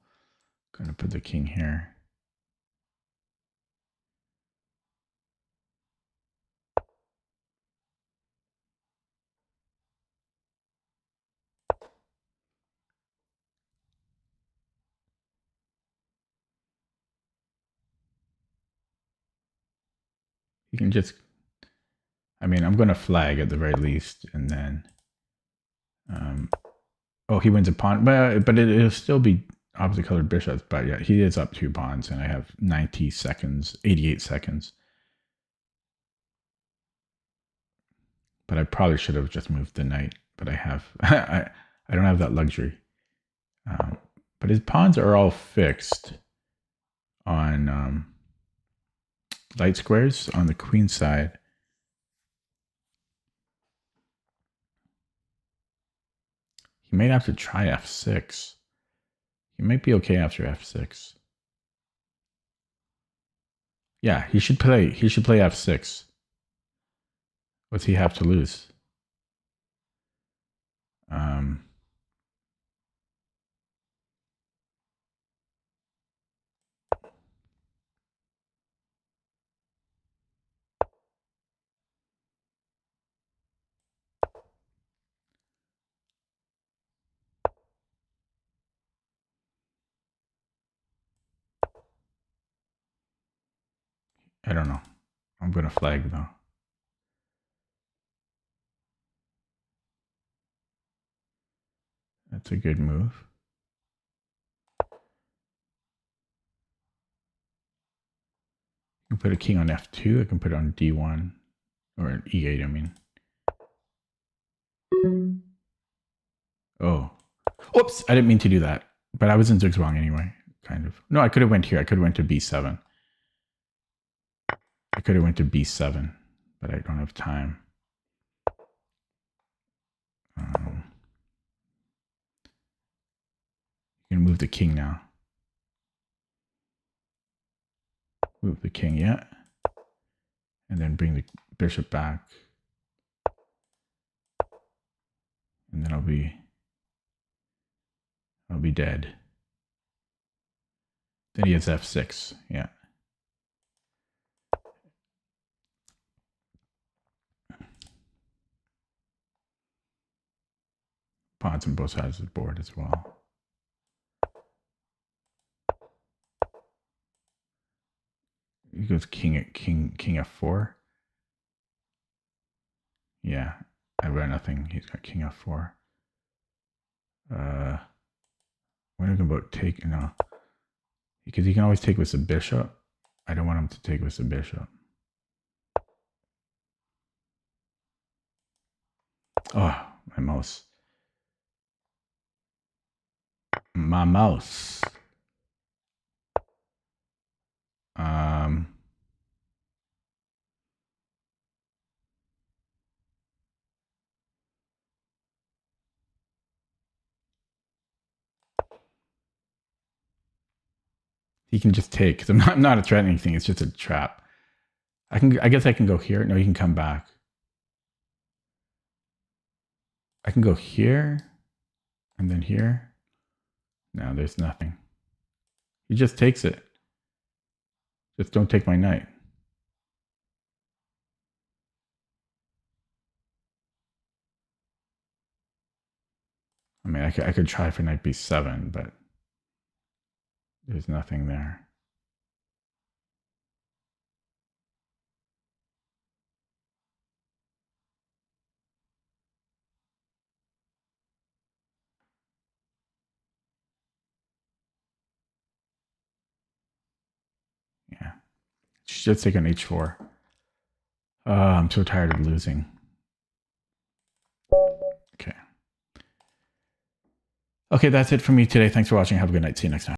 Gonna put the king here. You can just, I mean, I'm going to flag at the very least, and then, oh, he wins a pawn, but it'll still be opposite colored bishops, but yeah, he is up 2 pawns, and I have 90 seconds, 88 seconds. But I probably should have just moved the knight, but I have, I don't have that luxury. But his pawns are all fixed on light squares on the queen side. He might have to try f6. He might be okay after f6. Yeah, he should play f6. What's he have to lose? I don't know. I'm going to flag though. That's a good move. I can put a king on f2. I can put it on d1 or an e8, I mean. Oh. Oops, I didn't mean to do that. But I was in zugzwang anyway, kind of. No, I could have went here. I could have went to b7. I could have went to b7, but I don't have time. You can move the king now. Move the king, yeah. And then bring the bishop back. And then I'll be dead. Then he has f6, yeah. Pawns on both sides of the board as well. He goes king f4. Yeah, I ran nothing. He's got king f4. What about take? No, because he can always take with the bishop. I don't want him to take with the bishop. Oh, my mouse. My mouse. He can just take, because I'm not threatening anything. It's just a trap. I guess I can go here. No, he can come back. I can go here and then here. No, there's nothing. He just takes it. Just don't take my knight. I mean, I could try for knight b7, but there's nothing there. Yeah. Should take on h4. I'm so tired of losing. Okay. Okay, that's it for me today. Thanks for watching. Have a good night. See you next time.